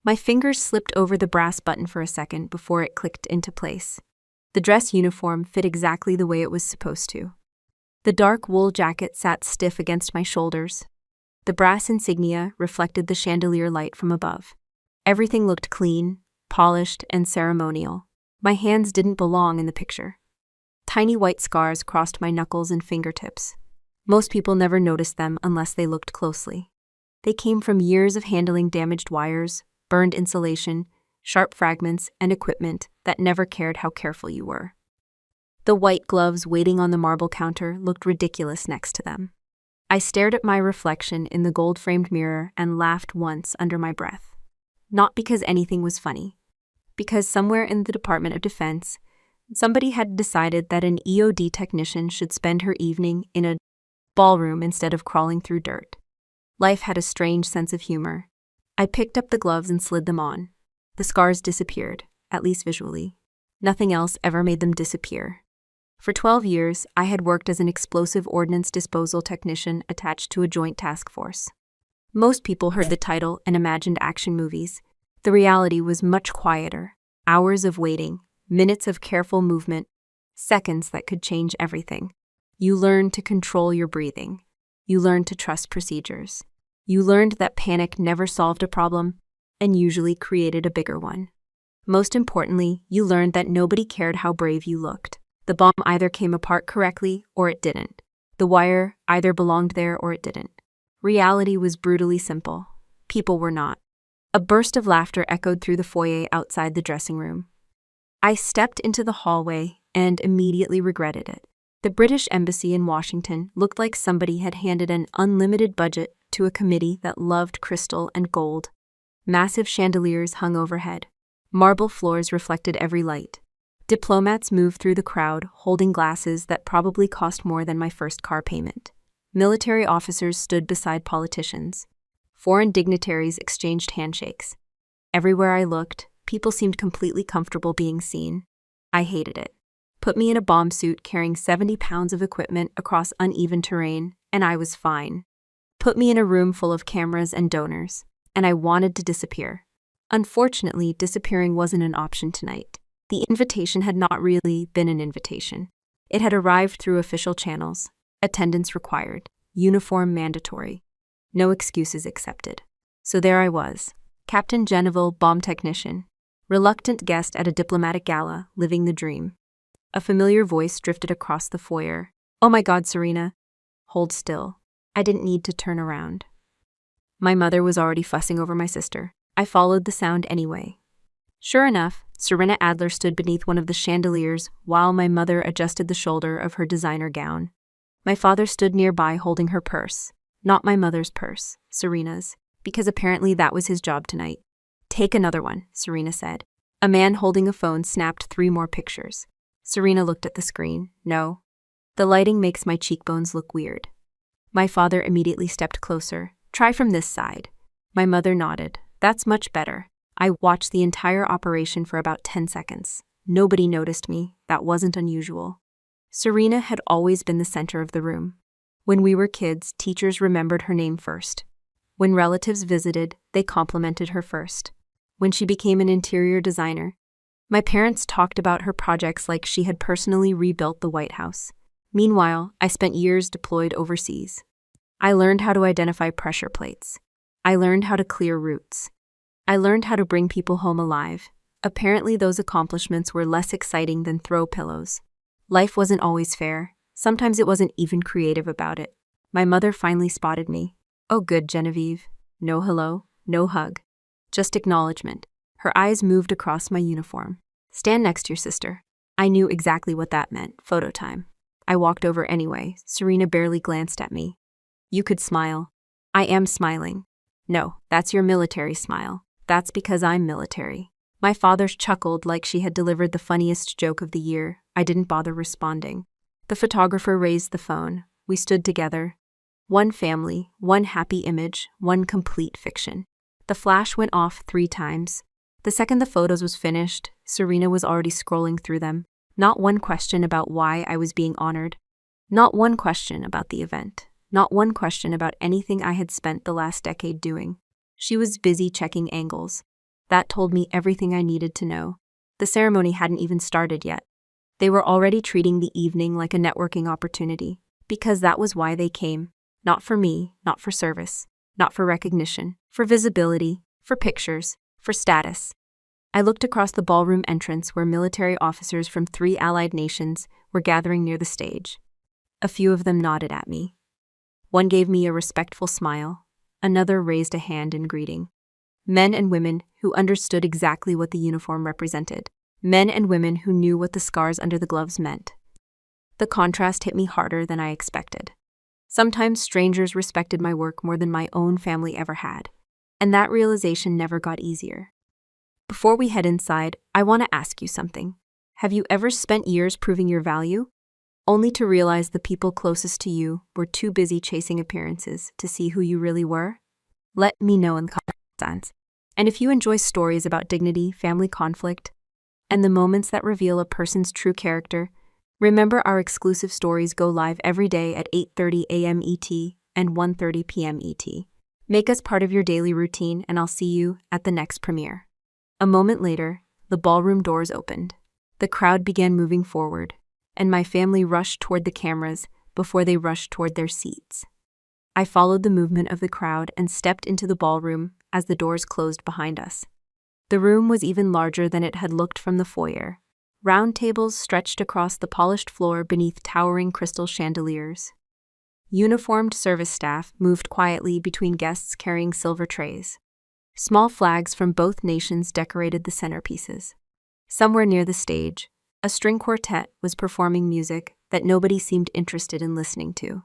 My fingers slipped over the brass button for a second before it clicked into place. The dress uniform fit exactly the way it was supposed to. The dark wool jacket sat stiff against my shoulders. The brass insignia reflected the chandelier light from above. Everything looked clean, polished, and ceremonial. My hands didn't belong in the picture. Tiny white scars crossed my knuckles and fingertips. Most people never noticed them unless they looked closely. They came from years of handling damaged wires, burned insulation, sharp fragments, and equipment that never cared how careful you were. The white gloves waiting on the marble counter looked ridiculous next to them. I stared at my reflection in the gold-framed mirror and laughed once under my breath. Not because anything was funny. Because somewhere in the Department of Defense, somebody had decided that an EOD technician should spend her evening in a ballroom instead of crawling through dirt. Life had a strange sense of humor. I picked up the gloves and slid them on. The scars disappeared, at least visually. Nothing else ever made them disappear. For 12 years, I had worked as an explosive ordnance disposal technician attached to a joint task force. Most people heard the title and imagined action movies. The reality was much quieter. Hours of waiting, minutes of careful movement, seconds that could change everything. You learned to control your breathing. You learned to trust procedures. You learned that panic never solved a problem and usually created a bigger one. Most importantly, you learned that nobody cared how brave you looked. The bomb either came apart correctly or it didn't. The wire either belonged there or it didn't. Reality was brutally simple. People were not. A burst of laughter echoed through the foyer outside the dressing room. I stepped into the hallway and immediately regretted it. The British Embassy in Washington looked like somebody had handed an unlimited budget to a committee that loved crystal and gold. Massive chandeliers hung overhead. Marble floors reflected every light. Diplomats moved through the crowd, holding glasses that probably cost more than my first car payment. Military officers stood beside politicians. Foreign dignitaries exchanged handshakes. Everywhere I looked, people seemed completely comfortable being seen. I hated it. Put me in a bomb suit carrying 70 pounds of equipment across uneven terrain, and I was fine. Put me in a room full of cameras and donors, and I wanted to disappear. Unfortunately, disappearing wasn't an option tonight. The invitation had not really been an invitation. It had arrived through official channels. Attendance required. Uniform mandatory. No excuses accepted. So there I was, Captain Geneville, bomb technician, reluctant guest at a diplomatic gala, living the dream. A familiar voice drifted across the foyer. "Oh my God, Serena." Hold still. I didn't need to turn around. My mother was already fussing over my sister. I followed the sound anyway. Sure enough, Serena Adler stood beneath one of the chandeliers while my mother adjusted the shoulder of her designer gown. My father stood nearby holding her purse. Not my mother's purse, Serena's, because apparently that was his job tonight. "Take another one," Serena said. A man holding a phone snapped 3 more pictures. Serena looked at the screen. "No. The lighting makes my cheekbones look weird." My father immediately stepped closer. "Try from this side." My mother nodded. "That's much better." I watched the entire operation for about 10 seconds. Nobody noticed me. That wasn't unusual. Serena had always been the center of the room. When we were kids, teachers remembered her name first. When relatives visited, they complimented her first. When she became an interior designer, my parents talked about her projects like she had personally rebuilt the White House. Meanwhile, I spent years deployed overseas. I learned how to identify pressure plates. I learned how to clear routes. I learned how to bring people home alive. Apparently, those accomplishments were less exciting than throw pillows. Life wasn't always fair. Sometimes it wasn't even creative about it. My mother finally spotted me. "Oh good, Genevieve." No hello, no hug. Just acknowledgement. Her eyes moved across my uniform. "Stand next to your sister." I knew exactly what that meant. Photo time. I walked over anyway. Serena barely glanced at me. "You could smile." "I am smiling." "No, that's your military smile. That's because I'm military." My father chuckled like she had delivered the funniest joke of the year. I didn't bother responding. The photographer raised the phone. We stood together. One family, one happy image, one complete fiction. The flash went off 3 times. The second the photos was finished, Serena was already scrolling through them. Not one question about why I was being honored. Not one question about the event. Not one question about anything I had spent the last decade doing. She was busy checking angles. That told me everything I needed to know. The ceremony hadn't even started yet. They were already treating the evening like a networking opportunity, because that was why they came. Not for me, not for service, not for recognition, for visibility, for pictures, for status. I looked across the ballroom entrance where military officers from 3 allied nations were gathering near the stage. A few of them nodded at me. One gave me a respectful smile. Another raised a hand in greeting. Men and women who understood exactly what the uniform represented. Men and women who knew what the scars under the gloves meant. The contrast hit me harder than I expected. Sometimes strangers respected my work more than my own family ever had, and that realization never got easier. Before we head inside, I want to ask you something. Have you ever spent years proving your value, only to realize the people closest to you were too busy chasing appearances to see who you really were? Let me know in the comments. And if you enjoy stories about dignity, family conflict, and the moments that reveal a person's true character, remember our exclusive stories go live every day at 8:30 a.m. ET and 1:30 p.m. ET. Make us part of your daily routine, and I'll see you at the next premiere. A moment later, the ballroom doors opened. The crowd began moving forward, and my family rushed toward the cameras before they rushed toward their seats. I followed the movement of the crowd and stepped into the ballroom as the doors closed behind us. The room was even larger than it had looked from the foyer. Round tables stretched across the polished floor beneath towering crystal chandeliers. Uniformed service staff moved quietly between guests carrying silver trays. Small flags from both nations decorated the centerpieces. Somewhere near the stage, a string quartet was performing music that nobody seemed interested in listening to.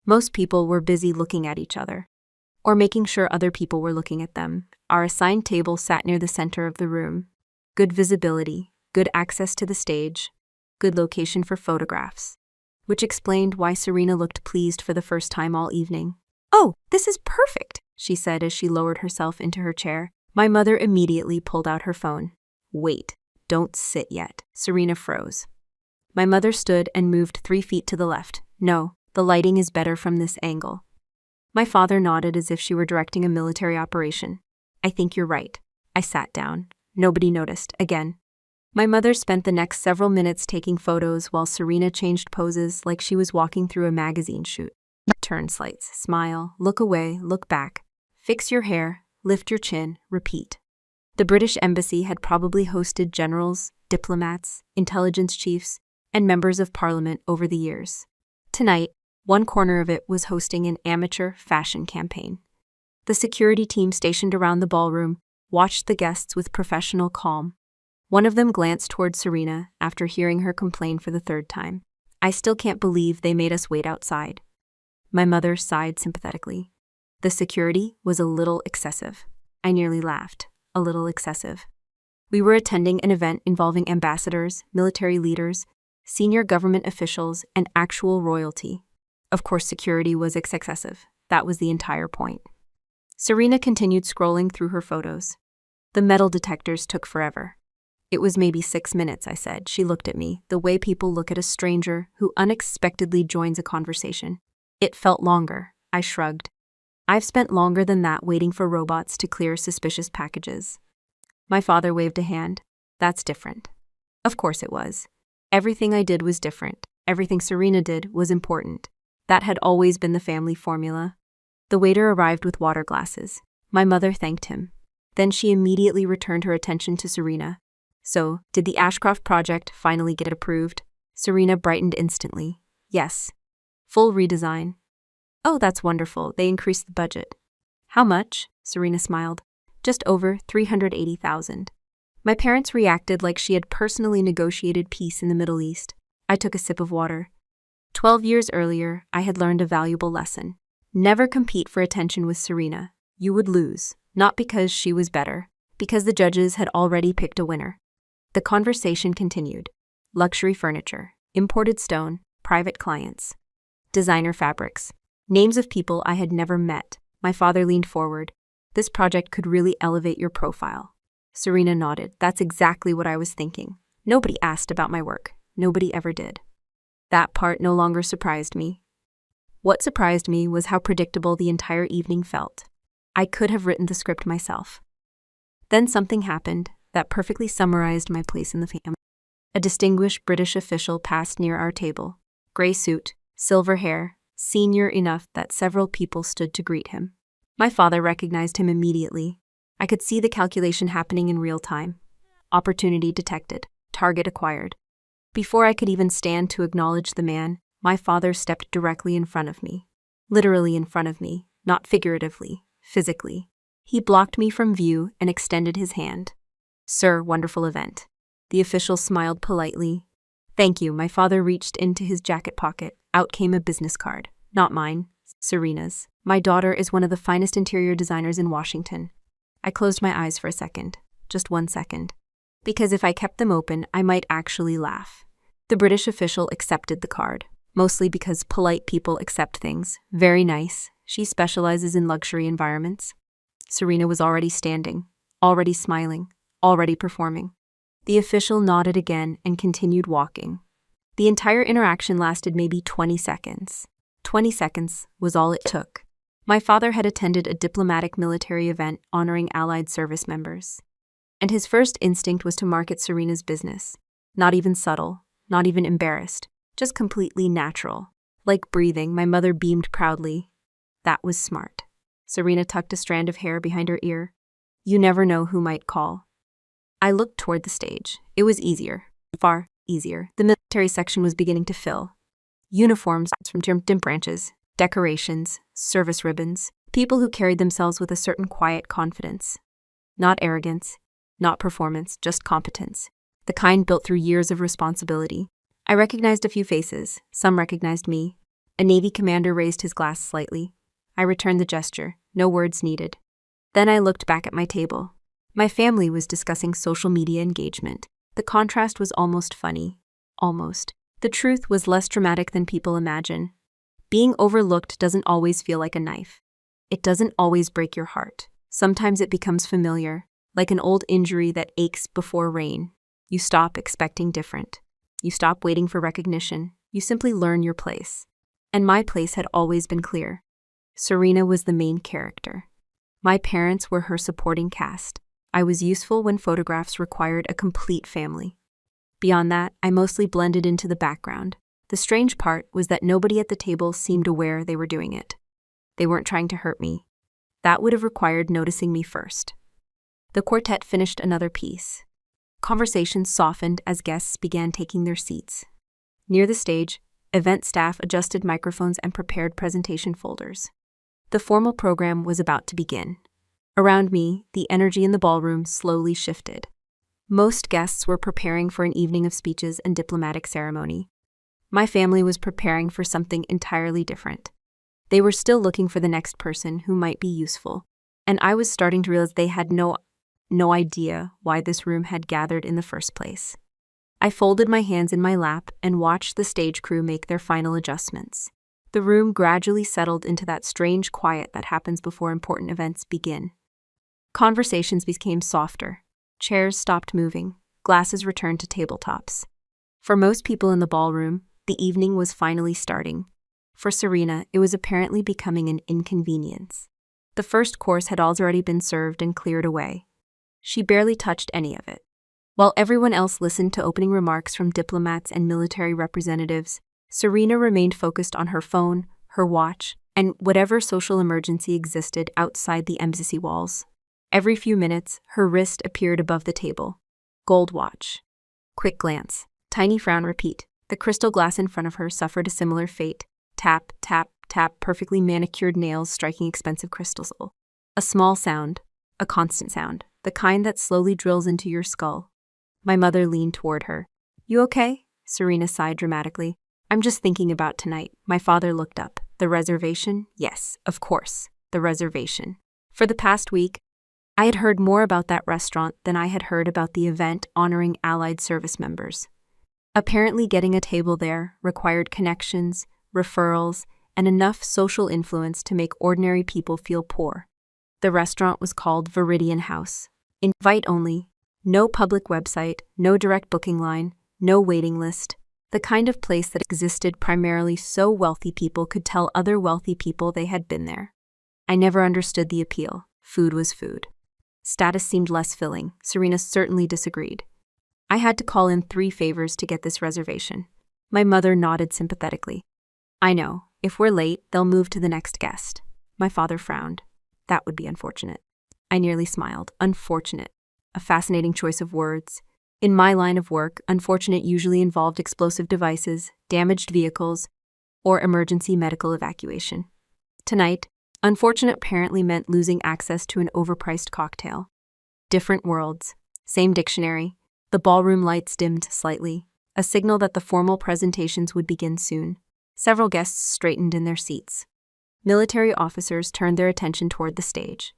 Most people were busy looking at each other, or making sure other people were looking at them. Our assigned table sat near the center of the room. Good visibility, good access to the stage, good location for photographs, which explained why Serena looked pleased for the first time all evening. "Oh, this is perfect," she said as she lowered herself into her chair. My mother immediately pulled out her phone. "Wait, don't sit yet." Serena froze. My mother stood and moved 3 feet to the left. "No, the lighting is better from this angle." My father nodded as if she were directing a military operation. "I think you're right." I sat down. Nobody noticed, again. My mother spent the next several minutes taking photos while Serena changed poses like she was walking through a magazine shoot. Turn slides, smile, look away, look back. Fix your hair, lift your chin, repeat. The British Embassy had probably hosted generals, diplomats, intelligence chiefs, and members of parliament over the years. Tonight, one corner of it was hosting an amateur fashion campaign. The security team stationed around the ballroom watched the guests with professional calm. One of them glanced toward Serena after hearing her complain for the 3rd time. "I still can't believe they made us wait outside." My mother sighed sympathetically. The security was a little excessive. I nearly laughed. A little excessive. We were attending an event involving ambassadors, military leaders, senior government officials, and actual royalty. Of course, security was excessive. That was the entire point. Serena continued scrolling through her photos. The metal detectors took forever. "It was maybe 6 minutes," I said. She looked at me, the way people look at a stranger who unexpectedly joins a conversation. "It felt longer," I shrugged. "I've spent longer than that waiting for robots to clear suspicious packages." My father waved a hand. "That's different." Of course it was. Everything I did was different. Everything Serena did was important. That had always been the family formula. The waiter arrived with water glasses. My mother thanked him. Then she immediately returned her attention to Serena. "So, did the Ashcroft project finally get approved?" Serena brightened instantly. "Yes. Full redesign." "Oh, that's wonderful. They increased the budget." "How much?" Serena smiled. "Just over 380,000. My parents reacted like she had personally negotiated peace in the Middle East. I took a sip of water. 12 years earlier, I had learned a valuable lesson. Never compete for attention with Serena. You would lose, not because she was better, because the judges had already picked a winner. The conversation continued. Luxury furniture, imported stone, private clients, designer fabrics, names of people I had never met. My father leaned forward. "This project could really elevate your profile." Serena nodded. "That's exactly what I was thinking." Nobody asked about my work. Nobody ever did. That part no longer surprised me. What surprised me was how predictable the entire evening felt. I could have written the script myself. Then something happened that perfectly summarized my place in the family. A distinguished British official passed near our table. Gray suit, silver hair, senior enough that several people stood to greet him. My father recognized him immediately. I could see the calculation happening in real time. Opportunity detected. Target acquired. Before I could even stand to acknowledge the man, my father stepped directly in front of me. Literally in front of me, not figuratively, physically. He blocked me from view and extended his hand. "Sir, wonderful event." The official smiled politely. "Thank you." My father reached into his jacket pocket. Out came a business card. Not mine, Serena's. "My daughter is one of the finest interior designers in Washington." I closed my eyes for a second. Just 1 second. Because if I kept them open, I might actually laugh. The British official accepted the card. Mostly because polite people accept things. Very nice. She specializes in luxury environments. Serena was already standing, already smiling, already performing. The official nodded again and continued walking. The entire interaction lasted maybe 20 seconds. 20 seconds was all it took. My father had attended a diplomatic military event honoring Allied service members. And his first instinct was to market Serena's business. Not even subtle, not even embarrassed, just completely natural. Like breathing, my mother beamed proudly. That was smart. Serena tucked a strand of hair behind her ear. You never know who might call. I looked toward the stage. It was easier. Far easier. The military section was beginning to fill. Uniforms from different branches, decorations, service ribbons, people who carried themselves with a certain quiet confidence. Not arrogance, not performance, just competence. The kind built through years of responsibility. I recognized a few faces. Some recognized me. A Navy commander raised his glass slightly. I returned the gesture. No words needed. Then I looked back at my table. My family was discussing social media engagement. The contrast was almost funny. Almost. The truth was less dramatic than people imagine. Being overlooked doesn't always feel like a knife. It doesn't always break your heart. Sometimes it becomes familiar, like an old injury that aches before rain. You stop expecting different. You stop waiting for recognition. You simply learn your place. And my place had always been clear. Serena was the main character. My parents were her supporting cast. I was useful when photographs required a complete family. Beyond that, I mostly blended into the background. The strange part was that nobody at the table seemed aware they were doing it. They weren't trying to hurt me. That would have required noticing me first. The quartet finished another piece. Conversations softened as guests began taking their seats. Near the stage, event staff adjusted microphones and prepared presentation folders. The formal program was about to begin. Around me, the energy in the ballroom slowly shifted. Most guests were preparing for an evening of speeches and diplomatic ceremony. My family was preparing for something entirely different. They were still looking for the next person who might be useful, and I was starting to realize they had no idea why this room had gathered in the first place. I folded my hands in my lap and watched the stage crew make their final adjustments. The room gradually settled into that strange quiet that happens before important events begin. Conversations became softer. Chairs stopped moving. Glasses returned to tabletops. For most people in the ballroom, the evening was finally starting. For Serena, it was apparently becoming an inconvenience. The first course had already been served and cleared away. She barely touched any of it. While everyone else listened to opening remarks from diplomats and military representatives, Serena remained focused on her phone, her watch, and whatever social emergency existed outside the embassy walls. Every few minutes, her wrist appeared above the table. Gold watch. Quick glance. Tiny frown. Repeat. The crystal glass in front of her suffered a similar fate. Tap, tap, tap, perfectly manicured nails striking expensive crystals. A small sound. A constant sound. The kind that slowly drills into your skull. My mother leaned toward her. You okay? Serena sighed dramatically. I'm just thinking about tonight. My father looked up. The reservation? Yes, of course. The reservation. For the past week, I had heard more about that restaurant than I had heard about the event honoring Allied service members. Apparently getting a table there required connections, referrals, and enough social influence to make ordinary people feel poor. The restaurant was called Viridian House. Invite only. No public website, no direct booking line, no waiting list. The kind of place that existed primarily so wealthy people could tell other wealthy people they had been there. I never understood the appeal. Food was food. Status seemed less filling. Serena certainly disagreed. I had to call in 3 favors to get this reservation. My mother nodded sympathetically. I know, if we're late, they'll move to the next guest. My father frowned. That would be unfortunate. I nearly smiled. Unfortunate. A fascinating choice of words. In my line of work, unfortunate usually involved explosive devices, damaged vehicles, or emergency medical evacuation. Tonight, unfortunate apparently meant losing access to an overpriced cocktail. Different worlds. Same dictionary. The ballroom lights dimmed slightly, a signal that the formal presentations would begin soon. Several guests straightened in their seats. Military officers turned their attention toward the stage.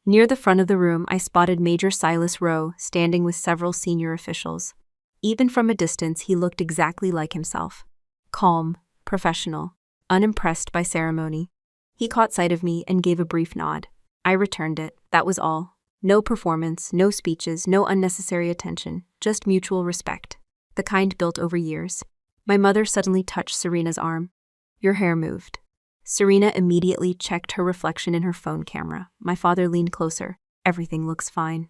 Near the front of the room, I spotted Major Silas Rowe standing with several senior officials. Even from a distance, he looked exactly like himself. Calm, professional, unimpressed by ceremony. He caught sight of me and gave a brief nod. I returned it, that was all. No performance, no speeches, no unnecessary attention, just mutual respect. The kind built over years. My mother suddenly touched Serena's arm. Your hair moved. Serena immediately checked her reflection in her phone camera. My father leaned closer. Everything looks fine.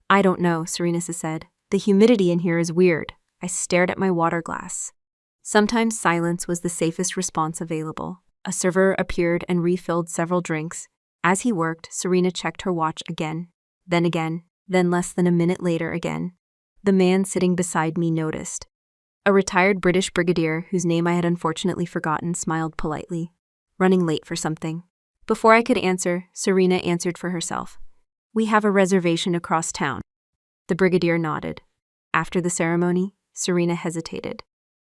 I don't know, Serena said. The humidity in here is weird. I stared at my water glass. Sometimes silence was the safest response available. A server appeared and refilled several drinks. As he worked, Serena checked her watch again, then less than a minute later again. The man sitting beside me noticed. A retired British brigadier, whose name I had unfortunately forgotten, smiled politely. Running late for something. Before I could answer, Serena answered for herself. We have a reservation across town. The brigadier nodded. After the ceremony, Serena hesitated.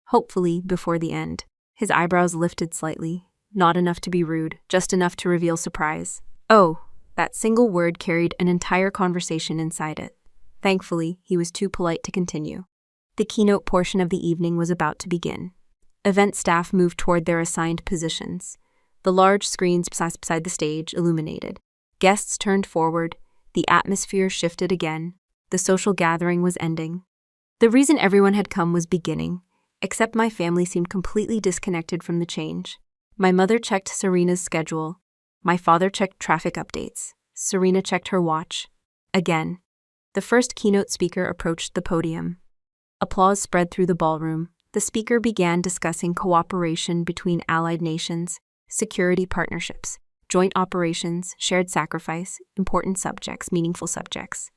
Hopefully, before the end. His eyebrows lifted slightly. Not enough to be rude, just enough to reveal surprise. Oh, that single word carried an entire conversation inside it. Thankfully, he was too polite to continue. The keynote portion of the evening was about to begin. Event staff moved toward their assigned positions. The large screens beside the stage illuminated. Guests turned forward. The atmosphere shifted again. The social gathering was ending. The reason everyone had come was beginning, except my family seemed completely disconnected from the change. My mother checked Serena's schedule. My father checked traffic updates. Serena checked her watch. Again. The first keynote speaker approached the podium. Applause spread through the ballroom. The speaker began discussing cooperation between allied nations, security partnerships, joint operations, shared sacrifice, important subjects, meaningful subjects.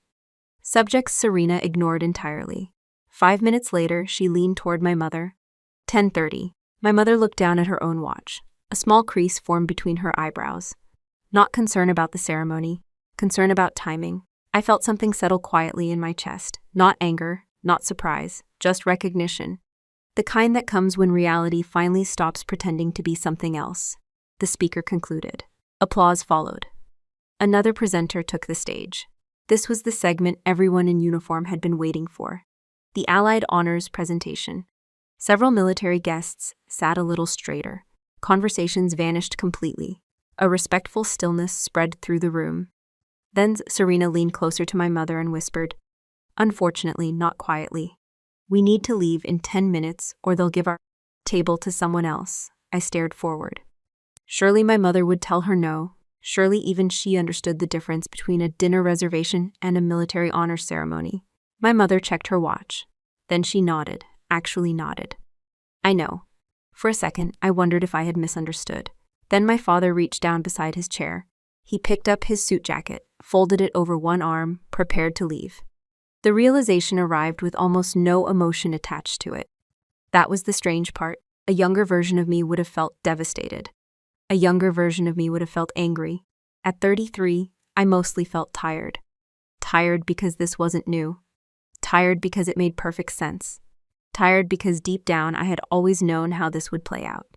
Subjects Serena ignored entirely. 5 minutes later, she leaned toward my mother. 10:30. My mother looked down at her own watch. A small crease formed between her eyebrows. Not concern about the ceremony, concern about timing. I felt something settle quietly in my chest. Not anger, not surprise, just recognition. The kind that comes when reality finally stops pretending to be something else. The speaker concluded. Applause followed. Another presenter took the stage. This was the segment everyone in uniform had been waiting for. The Allied Honors presentation. Several military guests sat a little straighter. Conversations vanished completely. A respectful stillness spread through the room. Then Serena leaned closer to my mother and whispered, unfortunately, not quietly. We need to leave in 10 minutes or they'll give our table to someone else. I stared forward. Surely my mother would tell her no. Surely even she understood the difference between a dinner reservation and a military honors ceremony. My mother checked her watch. Then she nodded, actually nodded. I know. For a second, I wondered if I had misunderstood. Then my father reached down beside his chair. He picked up his suit jacket, folded it over one arm, prepared to leave. The realization arrived with almost no emotion attached to it. That was the strange part. A younger version of me would have felt devastated. A younger version of me would have felt angry. At 33, I mostly felt tired. Tired because this wasn't new. Tired because it made perfect sense. Tired because deep down I had always known how this would play out.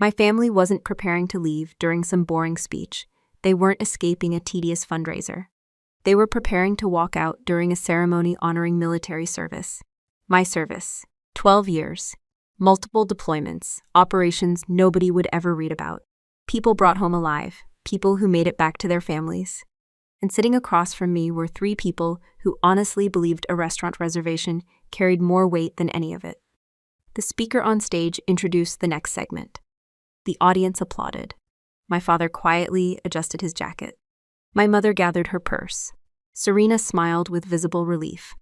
My family wasn't preparing to leave during some boring speech. They weren't escaping a tedious fundraiser. They were preparing to walk out during a ceremony honoring military service. My service. 12 years. Multiple deployments. Operations nobody would ever read about. People brought home alive. People who made it back to their families. And sitting across from me were 3 people who honestly believed a restaurant reservation carried more weight than any of it. The speaker on stage introduced the next segment. The audience applauded. My father quietly adjusted his jacket. My mother gathered her purse. Serena smiled with visible relief.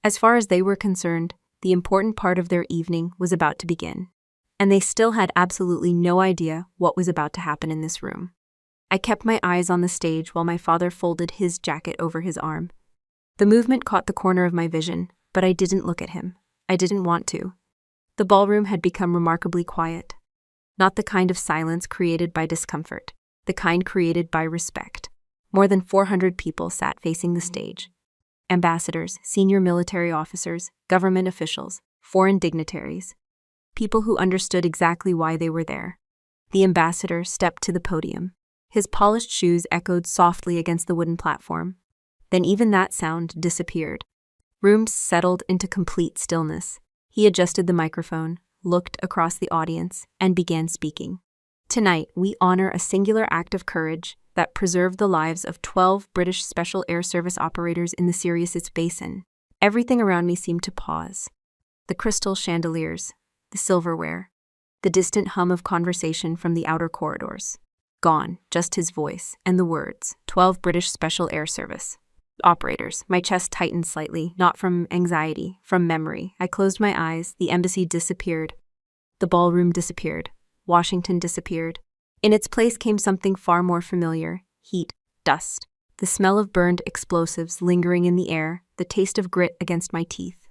As far as they were concerned, the important part of their evening was about to begin. And they still had absolutely no idea what was about to happen in this room. I kept my eyes on the stage while my father folded his jacket over his arm. The movement caught the corner of my vision, but I didn't look at him. I didn't want to. The ballroom had become remarkably quiet. Not the kind of silence created by discomfort, the kind created by respect. More than 400 people sat facing the stage. Ambassadors, senior military officers, government officials, foreign dignitaries. People who understood exactly why they were there. The ambassador stepped to the podium. His polished shoes echoed softly against the wooden platform. Then even that sound disappeared. Rooms settled into complete stillness. He adjusted the microphone, looked across the audience, and began speaking. Tonight, we honor a singular act of courage that preserved the lives of 12 British Special Air Service operators in the Sirius Basin. Everything around me seemed to pause. The crystal chandeliers, the silverware, the distant hum of conversation from the outer corridors. Gone, just his voice and the words, 12 British Special Air Service operators. My chest tightened slightly, not from anxiety, from memory. I closed my eyes. The embassy disappeared. The ballroom disappeared. Washington disappeared. In its place came something far more familiar: heat, dust, the smell of burned explosives lingering in the air, the taste of grit against my teeth,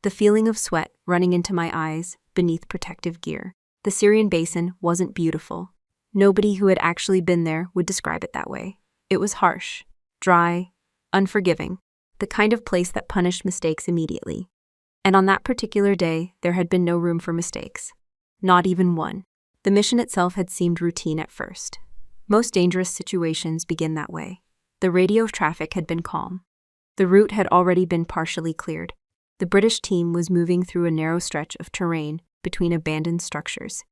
the feeling of sweat running into my eyes beneath protective gear. The Syrian basin wasn't beautiful. Nobody who had actually been there would describe it that way. It was harsh, dry, unforgiving, the kind of place that punished mistakes immediately. And on that particular day, there had been no room for mistakes. Not even one. The mission itself had seemed routine at first. Most dangerous situations begin that way. The radio traffic had been calm. The route had already been partially cleared. The British team was moving through a narrow stretch of terrain between abandoned structures.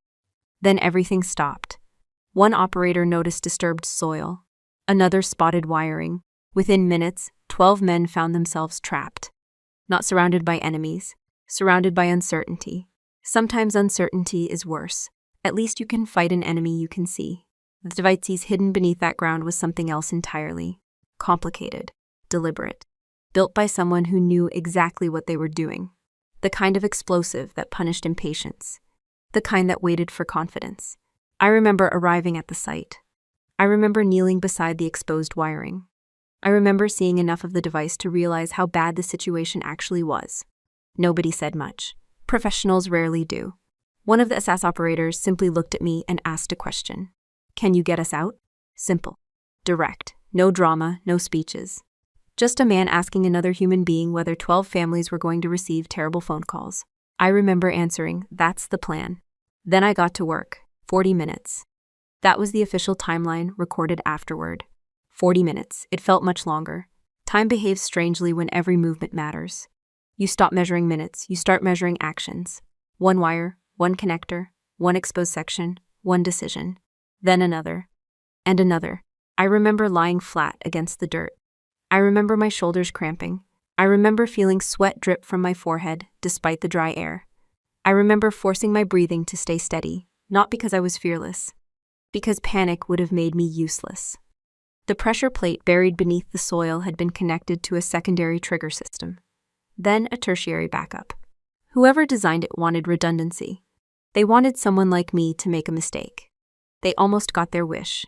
Then everything stopped. One operator noticed disturbed soil. Another spotted wiring. Within minutes, 12 men found themselves trapped. Not surrounded by enemies, surrounded by uncertainty. Sometimes uncertainty is worse. At least you can fight an enemy you can see. The devices hidden beneath that ground was something else entirely. Complicated, deliberate. Built by someone who knew exactly what they were doing. The kind of explosive that punished impatience. The kind that waited for confidence. I remember arriving at the site. I remember kneeling beside the exposed wiring. I remember seeing enough of the device to realize how bad the situation actually was. Nobody said much. Professionals rarely do. One of the SS operators simply looked at me and asked a question. "Can you get us out?" Simple. Direct. No drama, no speeches. Just a man asking another human being whether 12 families were going to receive terrible phone calls. I remember answering, "That's the plan." Then I got to work. 40 minutes. That was the official timeline recorded afterward. 40 minutes. It felt much longer. Time behaves strangely when every movement matters. You stop measuring minutes, you start measuring actions. One wire, one connector, one exposed section, one decision. Then another. And another. I remember lying flat against the dirt. I remember my shoulders cramping. I remember feeling sweat drip from my forehead, despite the dry air. I remember forcing my breathing to stay steady, not because I was fearless, because panic would have made me useless. The pressure plate buried beneath the soil had been connected to a secondary trigger system, then a tertiary backup. Whoever designed it wanted redundancy. They wanted someone like me to make a mistake. They almost got their wish.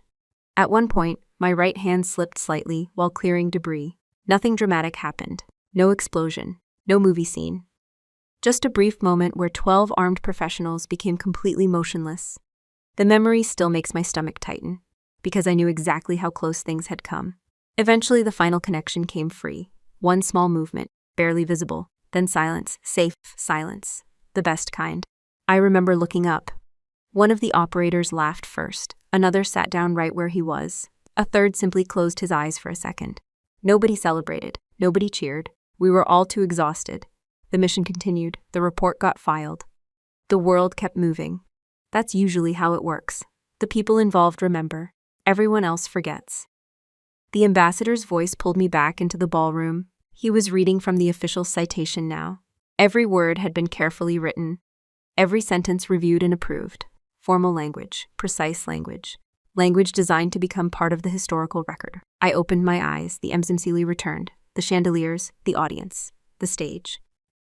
At one point, my right hand slipped slightly while clearing debris. Nothing dramatic happened. No explosion. No movie scene. Just a brief moment where 12 armed professionals became completely motionless. The memory still makes my stomach tighten, because I knew exactly how close things had come. Eventually, the final connection came free. One small movement, barely visible. Then silence, safe silence. The best kind. I remember looking up. One of the operators laughed first. Another sat down right where he was. A third simply closed his eyes for a second. Nobody celebrated. Nobody cheered. We were all too exhausted. The mission continued. The report got filed. The world kept moving. That's usually how it works. The people involved remember. Everyone else forgets. The ambassador's voice pulled me back into the ballroom. He was reading from the official citation now. Every word had been carefully written. Every sentence reviewed and approved. Formal language, precise language. language designed to become part of the historical record. I opened my eyes, the Mzimsili returned, the chandeliers, the audience, the stage.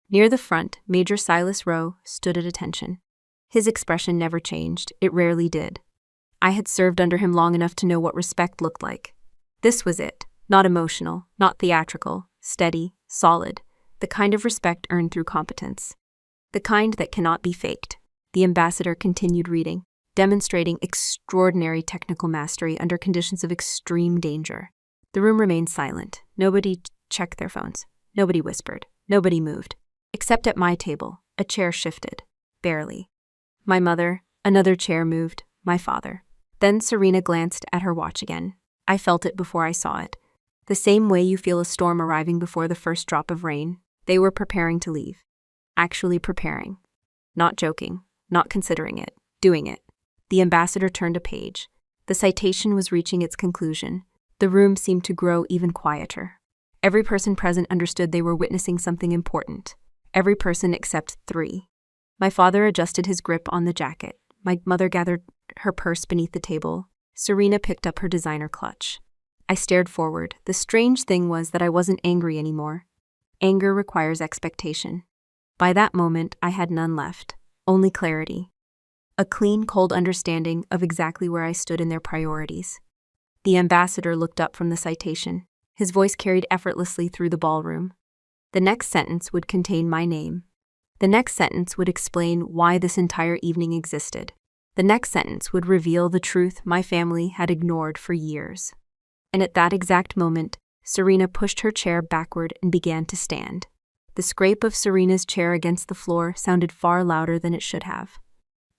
Near the front, Major Silas Rowe stood at attention. His expression never changed, it rarely did. I had served under him long enough to know what respect looked like. This was it, not emotional, not theatrical, steady, solid, the kind of respect earned through competence. The kind that cannot be faked. The ambassador continued reading, demonstrating extraordinary technical mastery under conditions of extreme danger. The room remained silent. Nobody checked their phones. Nobody whispered. Nobody moved. Except at my table, a chair shifted. Barely. My mother, another chair moved, my father. Then Serena glanced at her watch again. I felt it before I saw it. The same way you feel a storm arriving before the first drop of rain. They were preparing to leave. Actually preparing. Not joking. Not considering it. Doing it. The ambassador turned a page. The citation was reaching its conclusion. The room seemed to grow even quieter. Every person present understood they were witnessing something important. Every person except 3. My father adjusted his grip on the jacket. My mother gathered her purse beneath the table. Serena picked up her designer clutch. I stared forward. The strange thing was that I wasn't angry anymore. Anger requires expectation. By that moment, I had none left. Only clarity. A clean, cold understanding of exactly where I stood in their priorities. The ambassador looked up from the citation. His voice carried effortlessly through the ballroom. The next sentence would contain my name. The next sentence would explain why this entire evening existed. The next sentence would reveal the truth my family had ignored for years. And at that exact moment, Serena pushed her chair backward and began to stand. The scrape of Serena's chair against the floor sounded far louder than it should have.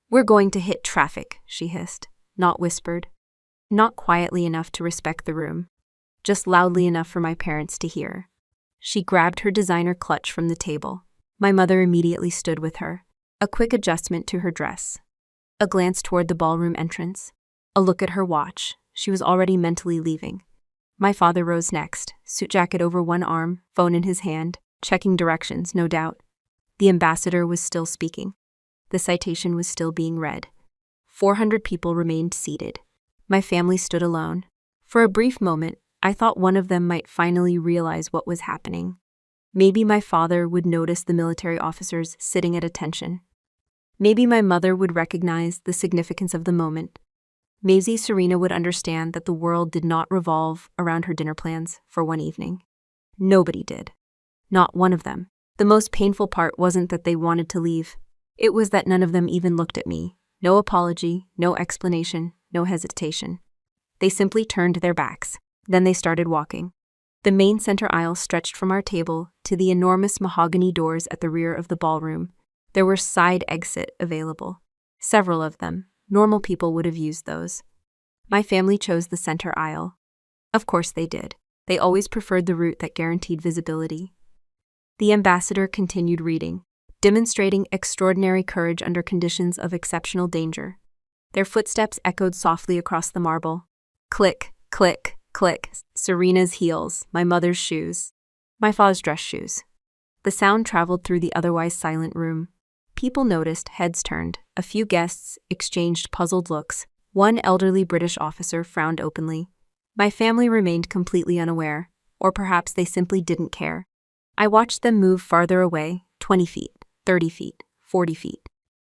"We're going to hit traffic," she hissed, not whispered. Not quietly enough to respect the room. Just loudly enough for my parents to hear. She grabbed her designer clutch from the table. My mother immediately stood with her. A quick adjustment to her dress. A glance toward the ballroom entrance. A look at her watch. She was already mentally leaving. My father rose next, suit jacket over one arm, phone in his hand, checking directions, no doubt. The ambassador was still speaking. The citation was still being read. 400 people remained seated. My family stood alone. For a brief moment, I thought one of them might finally realize what was happening. Maybe my father would notice the military officers sitting at attention. Maybe my mother would recognize the significance of the moment. Maybe Serena would understand that the world did not revolve around her dinner plans for one evening. Nobody did. Not one of them. The most painful part wasn't that they wanted to leave. It was that none of them even looked at me. No apology, no explanation, no hesitation. They simply turned their backs. Then they started walking. The main center aisle stretched from our table to the enormous mahogany doors at the rear of the ballroom. There were side exits available. Several of them. Normal people would have used those. My family chose the center aisle. Of course they did. They always preferred the route that guaranteed visibility. The ambassador continued reading, demonstrating extraordinary courage under conditions of exceptional danger. Their footsteps echoed softly across the marble. Click, click, click. Serena's heels, my mother's shoes, my father's dress shoes. The sound traveled through the otherwise silent room. People noticed, heads turned. A few guests exchanged puzzled looks. One elderly British officer frowned openly. My family remained completely unaware, or perhaps they simply didn't care. I watched them move farther away, 20 feet, 30 feet, 40 feet.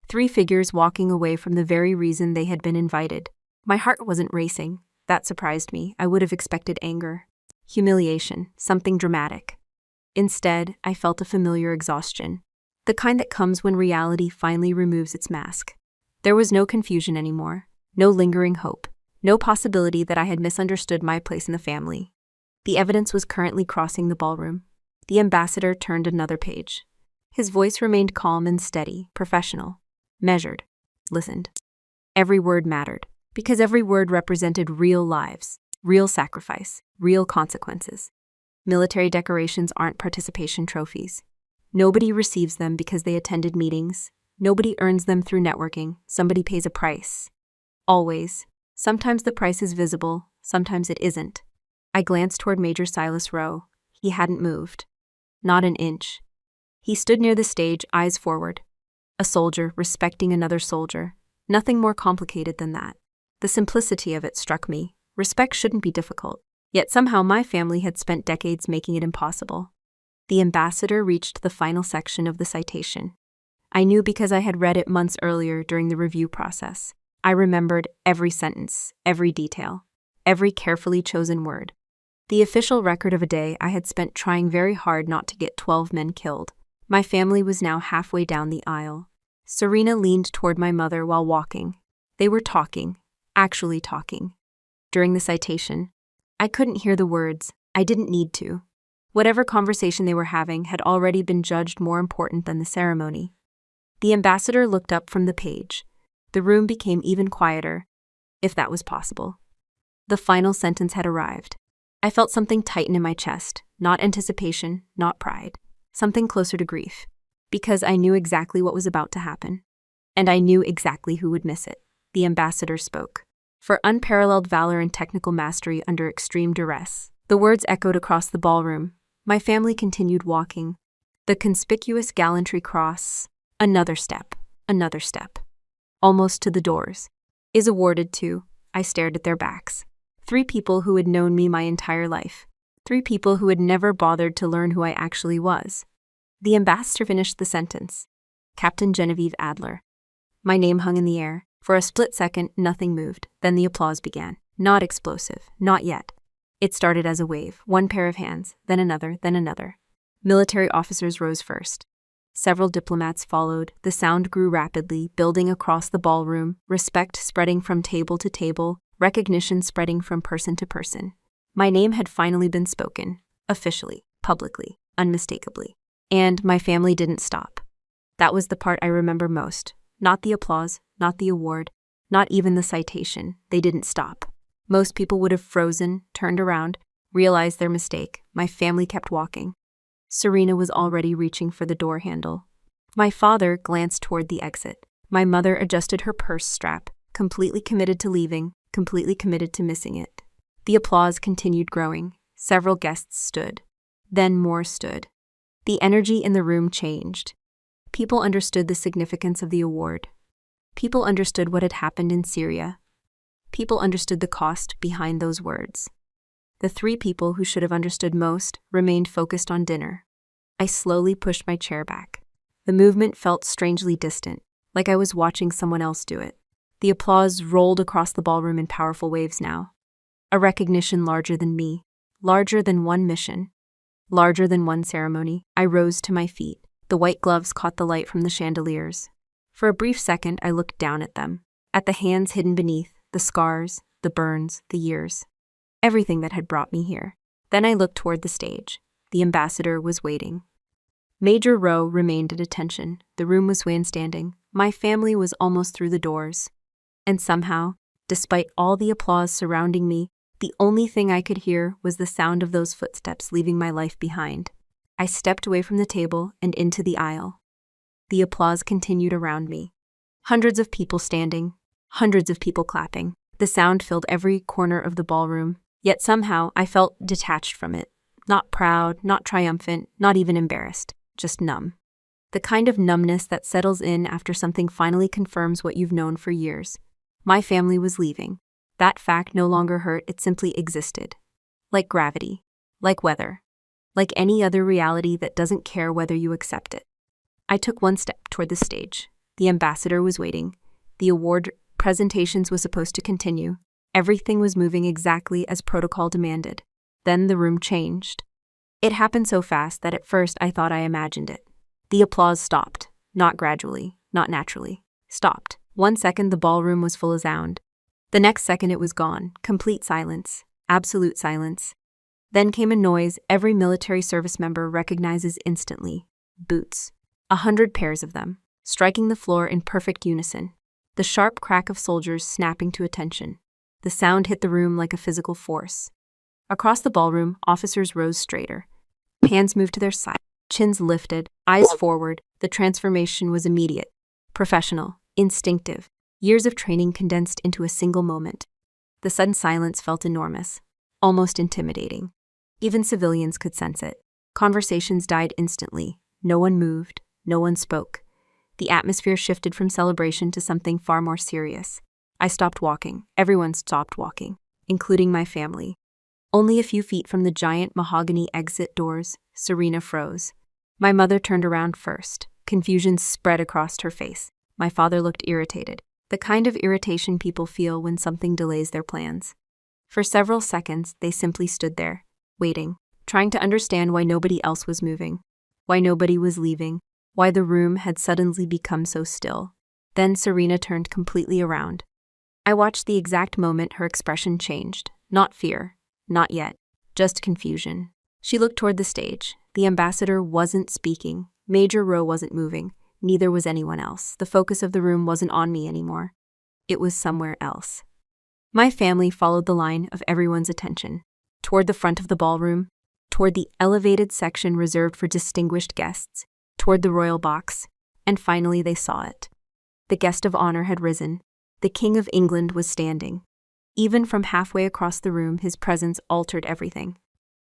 3 figures walking away from the very reason they had been invited. My heart wasn't racing. That surprised me. I would have expected anger, humiliation, something dramatic. Instead, I felt a familiar exhaustion. The kind that comes when reality finally removes its mask. There was no confusion anymore, no lingering hope, no possibility that I had misunderstood my place in the family. The evidence was currently crossing the ballroom. The ambassador turned another page. His voice remained calm and steady, professional, measured, listened. Every word mattered, because every word represented real lives, real sacrifice, real consequences. Military decorations aren't participation trophies. Nobody receives them because they attended meetings. Nobody earns them through networking. Somebody pays a price. Always. Sometimes the price is visible, sometimes it isn't. I glanced toward Major Silas Rowe. He hadn't moved. Not an inch. He stood near the stage, eyes forward. A soldier respecting another soldier. Nothing more complicated than that. The simplicity of it struck me. Respect shouldn't be difficult. Yet somehow my family had spent decades making it impossible. The ambassador reached the final section of the citation. I knew because I had read it months earlier during the review process. I remembered every sentence, every detail, every carefully chosen word. The official record of a day I had spent trying very hard not to get 12 men killed. My family was now halfway down the aisle. Serena leaned toward my mother while walking. They were talking, actually talking. During the citation, I couldn't hear the words. I didn't need to. Whatever conversation they were having had already been judged more important than the ceremony. The ambassador looked up from the page. The room became even quieter, if that was possible. The final sentence had arrived. I felt something tighten in my chest, not anticipation, not pride, something closer to grief, because I knew exactly what was about to happen. And I knew exactly who would miss it. The ambassador spoke. For unparalleled valor and technical mastery under extreme duress. The words echoed across the ballroom. My family continued walking. The conspicuous gallantry cross, another step, almost to the doors, is awarded to, I stared at their backs. 3 people who had known me my entire life. 3 people who had never bothered to learn who I actually was. The ambassador finished the sentence. Captain Genevieve Adler. My name hung in the air. For a split second, nothing moved. Then the applause began. Not explosive, not yet. It started as a wave, one pair of hands, then another, then another. Military officers rose first. Several diplomats followed. The sound grew rapidly, building across the ballroom, respect spreading from table to table, recognition spreading from person to person. My name had finally been spoken, officially, publicly, unmistakably. And my family didn't stop. That was the part I remember most. Not the applause, not the award, not even the citation. They didn't stop. Most people would have frozen, turned around, realized their mistake. My family kept walking. Serena was already reaching for the door handle. My father glanced toward the exit. My mother adjusted her purse strap, completely committed to leaving, completely committed to missing it. The applause continued growing. Several guests stood. Then more stood. The energy in the room changed. People understood the significance of the award. People understood what had happened in Syria. People understood the cost behind those words. The 3 people who should have understood most remained focused on dinner. I slowly pushed my chair back. The movement felt strangely distant, like I was watching someone else do it. The applause rolled across the ballroom in powerful waves now. A recognition larger than me, larger than one mission, larger than one ceremony. I rose to my feet. The white gloves caught the light from the chandeliers. For a brief second, I looked down at them, at the hands hidden beneath, the scars, the burns, the years. Everything that had brought me here. Then I looked toward the stage. The ambassador was waiting. Major Rowe remained at attention. The room was standing. My family was almost through the doors. And somehow, despite all the applause surrounding me, the only thing I could hear was the sound of those footsteps leaving my life behind. I stepped away from the table and into the aisle. The applause continued around me. Hundreds of people standing, hundreds of people clapping. The sound filled every corner of the ballroom, yet somehow I felt detached from it. Not proud, not triumphant, not even embarrassed, just numb. The kind of numbness that settles in after something finally confirms what you've known for years. My family was leaving. That fact no longer hurt, it simply existed. Like gravity, like weather, like any other reality that doesn't care whether you accept it. I took one step toward the stage. The ambassador was waiting. The award presentations was supposed to continue. Everything was moving exactly as protocol demanded. Then the room changed. It happened so fast that at first I thought I imagined it. The applause stopped. Not gradually, not naturally. Stopped. 1 second the ballroom was full of sound. The next second it was gone. Complete silence. Absolute silence. Then came a noise every military service member recognizes instantly. Boots. 100 pairs of them, striking the floor in perfect unison. The sharp crack of soldiers snapping to attention. The sound hit the room like a physical force. Across the ballroom, officers rose straighter. Hands moved to their side, chins lifted, eyes forward. The transformation was immediate, professional, instinctive. Years of training condensed into a single moment. The sudden silence felt enormous, almost intimidating. Even civilians could sense it. Conversations died instantly. No one moved. No one spoke. The atmosphere shifted from celebration to something far more serious. I stopped walking. Everyone stopped walking, including my family. Only a few feet from the giant mahogany exit doors, Serena froze. My mother turned around first. Confusion spread across her face. My father looked irritated, the kind of irritation people feel when something delays their plans. For several seconds, they simply stood there, waiting, trying to understand why nobody else was moving, why nobody was leaving, why the room had suddenly become so still. Then Serena turned completely around. I watched the exact moment her expression changed. Not fear, not yet, just confusion. She looked toward the stage. The ambassador wasn't speaking. Major Rowe wasn't moving. Neither was anyone else. The focus of the room wasn't on me anymore. It was somewhere else. My family followed the line of everyone's attention, toward the front of the ballroom, toward the elevated section reserved for distinguished guests, toward the royal box, and finally they saw it. The guest of honor had risen. The King of England was standing. Even from halfway across the room, his presence altered everything.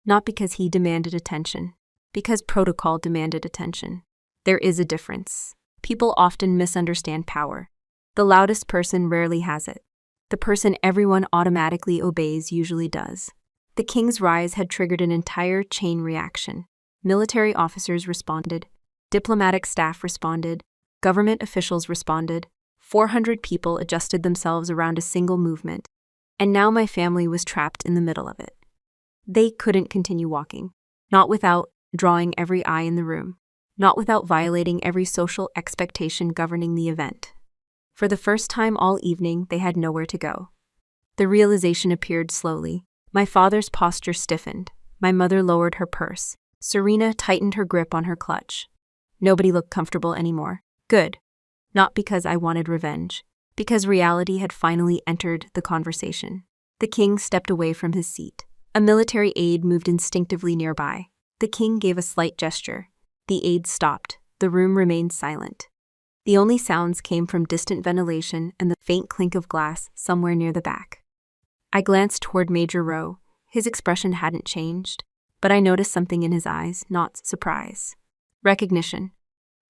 Not because he demanded attention, because protocol demanded attention. There is a difference. People often misunderstand power. The loudest person rarely has it. The person everyone automatically obeys usually does. The king's rise had triggered an entire chain reaction. Military officers responded. Diplomatic staff responded. Government officials responded. 400 people adjusted themselves around a single movement. And now my family was trapped in the middle of it. They couldn't continue walking, not without drawing every eye in the room, not without violating every social expectation governing the event. For the first time all evening, they had nowhere to go. The realization appeared slowly. My father's posture stiffened. My mother lowered her purse. Serena tightened her grip on her clutch. Nobody looked comfortable anymore. Good. Not because I wanted revenge, because reality had finally entered the conversation. The king stepped away from his seat. A military aide moved instinctively nearby. The king gave a slight gesture. The aide stopped. The room remained silent. The only sounds came from distant ventilation and the faint clink of glass somewhere near the back. I glanced toward Major Rowe. His expression hadn't changed, but I noticed something in his eyes, not surprise. Recognition,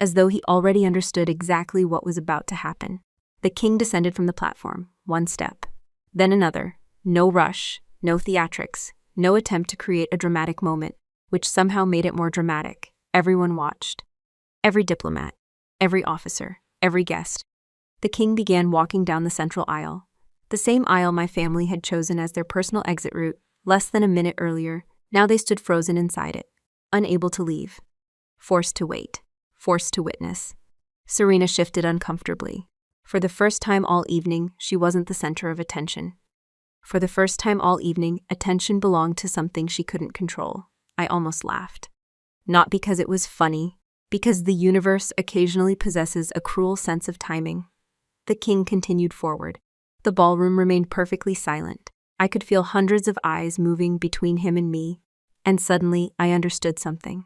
as though he already understood exactly what was about to happen. The king descended from the platform, one step, then another. No rush, no theatrics, no attempt to create a dramatic moment, which somehow made it more dramatic. Everyone watched. Every diplomat, every officer, every guest. The king began walking down the central aisle, the same aisle my family had chosen as their personal exit route less than a minute earlier. Now they stood frozen inside it, unable to leave, forced to wait, forced to witness. Serena shifted uncomfortably. For the first time all evening, she wasn't the center of attention. For the first time all evening, attention belonged to something she couldn't control. I almost laughed. Not because it was funny, because the universe occasionally possesses a cruel sense of timing. The king continued forward. The ballroom remained perfectly silent. I could feel hundreds of eyes moving between him and me, and suddenly I understood something.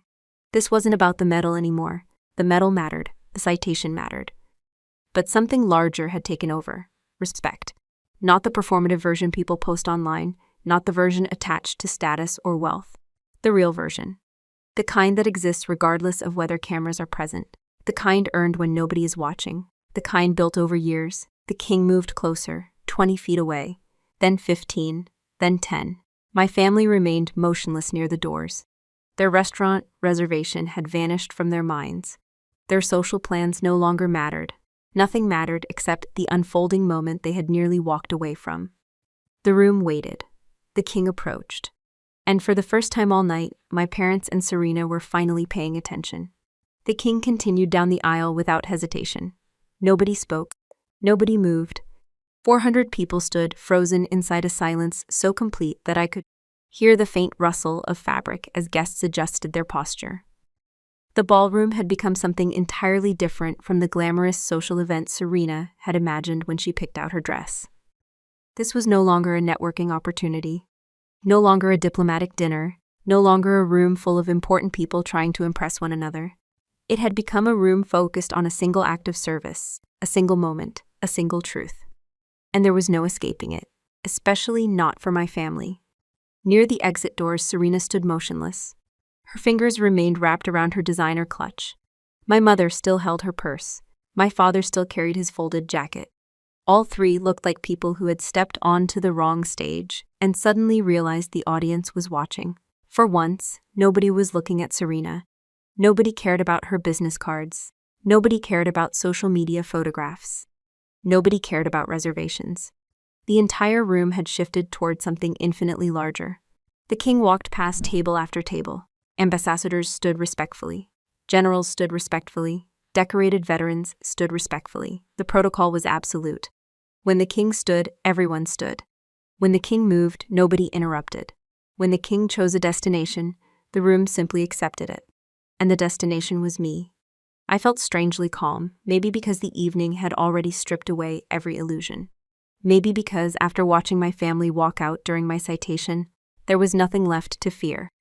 This wasn't about the medal anymore. The medal mattered, the citation mattered. But something larger had taken over. Respect. Not the performative version people post online, not the version attached to status or wealth. The real version. The kind that exists regardless of whether cameras are present. The kind earned when nobody is watching. The kind built over years. The king moved closer, 20 feet away, then 15, then 10. My family remained motionless near the doors. Their restaurant reservation had vanished from their minds. Their social plans no longer mattered. Nothing mattered except the unfolding moment they had nearly walked away from. The room waited. The king approached. And for the first time all night, my parents and Serena were finally paying attention. The king continued down the aisle without hesitation. Nobody spoke. Nobody moved. 400 people stood frozen inside a silence so complete that I could hear the faint rustle of fabric as guests adjusted their posture. The ballroom had become something entirely different from the glamorous social event Serena had imagined when she picked out her dress. This was no longer a networking opportunity, no longer a diplomatic dinner, no longer a room full of important people trying to impress one another. It had become a room focused on a single act of service, a single moment, a single truth. And there was no escaping it, especially not for my family. Near the exit doors, Serena stood motionless. Her fingers remained wrapped around her designer clutch. My mother still held her purse. My father still carried his folded jacket. All three looked like people who had stepped onto the wrong stage and suddenly realized the audience was watching. For once, nobody was looking at Serena. Nobody cared about her business cards. Nobody cared about social media photographs. Nobody cared about reservations. The entire room had shifted toward something infinitely larger. The king walked past table after table. Ambassadors stood respectfully. Generals stood respectfully. Decorated veterans stood respectfully. The protocol was absolute. When the king stood, everyone stood. When the king moved, nobody interrupted. When the king chose a destination, the room simply accepted it. And the destination was me. I felt strangely calm, maybe because the evening had already stripped away every illusion. Maybe because after watching my family walk out during my citation, there was nothing left to fear.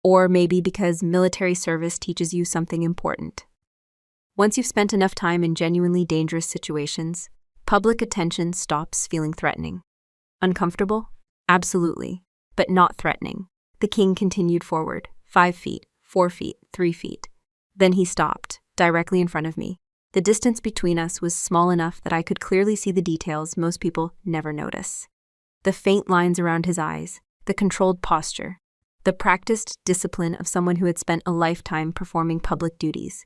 Or maybe because military service teaches you something important. Once you've spent enough time in genuinely dangerous situations, public attention stops feeling threatening. Uncomfortable? Absolutely, but not threatening. The king continued forward, 5 feet, 4 feet, 3 feet. Then he stopped, directly in front of me. The distance between us was small enough that I could clearly see the details most people never notice. The faint lines around his eyes, the controlled posture, the practiced discipline of someone who had spent a lifetime performing public duties.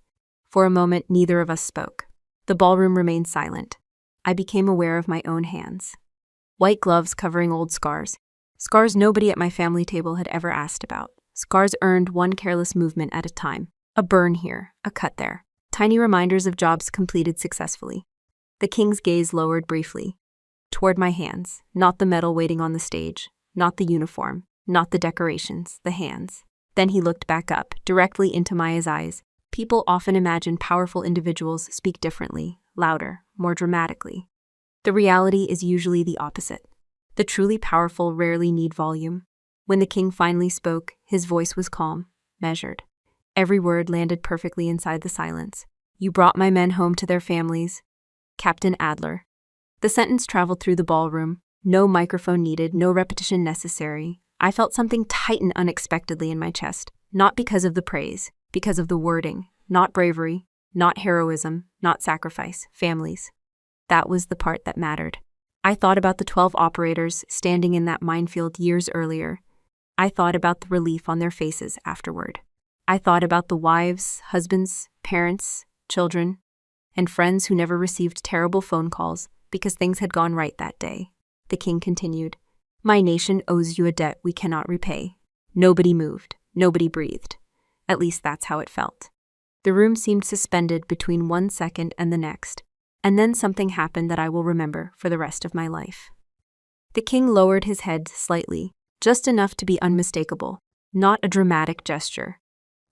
For a moment, neither of us spoke. The ballroom remained silent. I became aware of my own hands. White gloves covering old scars. Scars nobody at my family table had ever asked about. Scars earned one careless movement at a time. A burn here, a cut there. Tiny reminders of jobs completed successfully. The king's gaze lowered briefly. Toward my hands, not the medal waiting on the stage, not the uniform, not the decorations, the hands. Then he looked back up, directly into Maya's eyes. People often imagine powerful individuals speak differently, louder, more dramatically. The reality is usually the opposite. The truly powerful rarely need volume. When the king finally spoke, his voice was calm, measured. Every word landed perfectly inside the silence. You brought my men home to their families. Captain Adler. The sentence traveled through the ballroom. No microphone needed, no repetition necessary. I felt something tighten unexpectedly in my chest, not because of the praise, because of the wording. Not bravery, not heroism, not sacrifice, families. That was the part that mattered. I thought about the 12 operators standing in that minefield years earlier. I thought about the relief on their faces afterward. I thought about the wives, husbands, parents, children, and friends who never received terrible phone calls because things had gone right that day. The king continued, "My nation owes you a debt we cannot repay." Nobody moved. Nobody breathed. At least that's how it felt. The room seemed suspended between 1 second and the next, and then something happened that I will remember for the rest of my life. The king lowered his head slightly, just enough to be unmistakable. Not a dramatic gesture.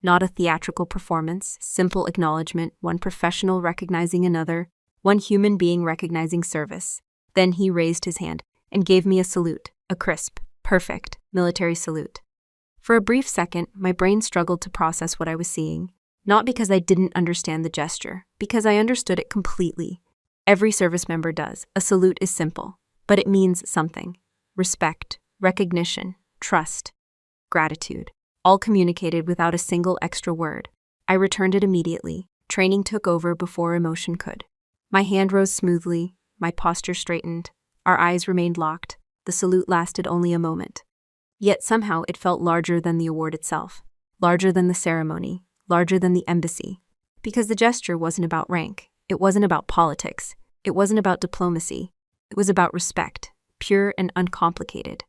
Not a theatrical performance, simple acknowledgement, one professional recognizing another, one human being recognizing service. Then he raised his hand and gave me a salute, a crisp, perfect, military salute. For a brief second, my brain struggled to process what I was seeing, not because I didn't understand the gesture, because I understood it completely. Every service member does. A salute is simple, but it means something. Respect, recognition, trust, gratitude. All communicated without a single extra word. I returned it immediately. Training took over before emotion could. My hand rose smoothly, my posture straightened, our eyes remained locked. The salute lasted only a moment. Yet somehow it felt larger than the award itself, larger than the ceremony, larger than the embassy. Because the gesture wasn't about rank, it wasn't about politics, it wasn't about diplomacy, it was about respect, pure and uncomplicated.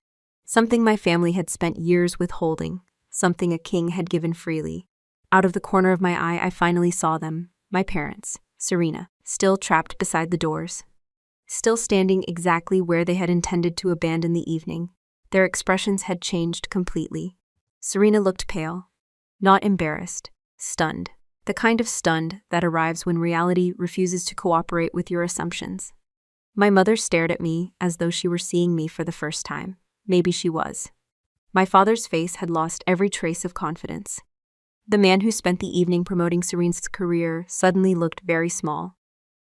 Something my family had spent years withholding. Something a king had given freely. Out of the corner of my eye, I finally saw them, my parents, Serena, still trapped beside the doors. Still standing exactly where they had intended to abandon the evening. Their expressions had changed completely. Serena looked pale, not embarrassed, stunned. The kind of stunned that arrives when reality refuses to cooperate with your assumptions. My mother stared at me as though she were seeing me for the first time. Maybe she was. My father's face had lost every trace of confidence. The man who spent the evening promoting Serena's career suddenly looked very small.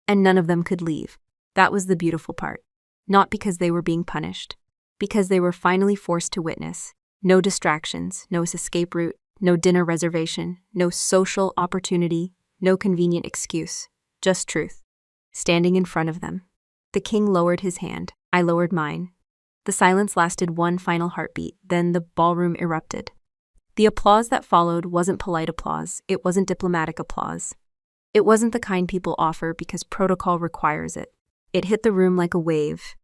And none of them could leave. That was the beautiful part. Not because they were being punished. Because they were finally forced to witness. No distractions, no escape route, no dinner reservation, no social opportunity, no convenient excuse. Just truth. Standing in front of them. The king lowered his hand. I lowered mine. The silence lasted one final heartbeat, then the ballroom erupted. The applause that followed wasn't polite applause. It wasn't diplomatic applause. It wasn't the kind people offer because protocol requires it. It hit the room like a wave.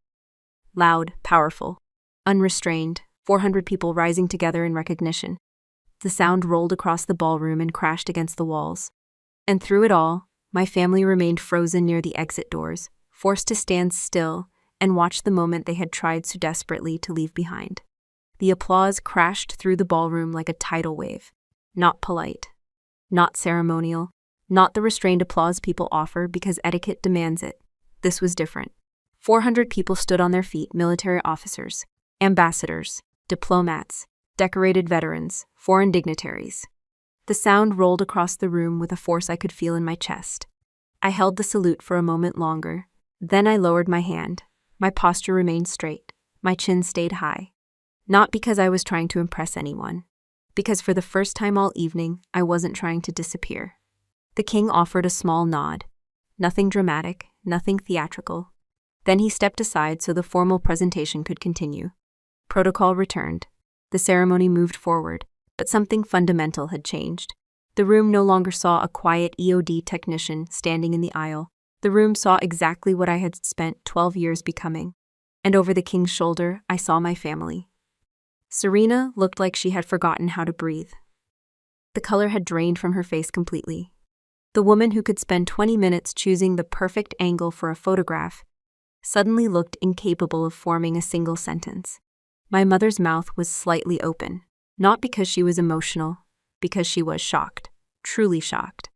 Loud, powerful, unrestrained, 400 people rising together in recognition. The sound rolled across the ballroom and crashed against the walls. And through it all, my family remained frozen near the exit doors, forced to stand still and watch the moment they had tried so desperately to leave behind. The applause crashed through the ballroom like a tidal wave. Not polite, not ceremonial, not the restrained applause people offer because etiquette demands it. This was different. 400 people stood on their feet, military officers, ambassadors, diplomats, decorated veterans, foreign dignitaries. The sound rolled across the room with a force I could feel in my chest. I held the salute for a moment longer. Then I lowered my hand. My posture remained straight. My chin stayed high. Not because I was trying to impress anyone. Because for the first time all evening, I wasn't trying to disappear. The king offered a small nod. Nothing dramatic, nothing theatrical. Then he stepped aside so the formal presentation could continue. Protocol returned. The ceremony moved forward, but something fundamental had changed. The room no longer saw a quiet EOD technician standing in the aisle. The room saw exactly what I had spent 12 years becoming. And over the king's shoulder, I saw my family. Serena looked like she had forgotten how to breathe. The color had drained from her face completely. The woman who could spend 20 minutes choosing the perfect angle for a photograph suddenly looked incapable of forming a single sentence. My mother's mouth was slightly open, not because she was emotional, because she was shocked, truly shocked.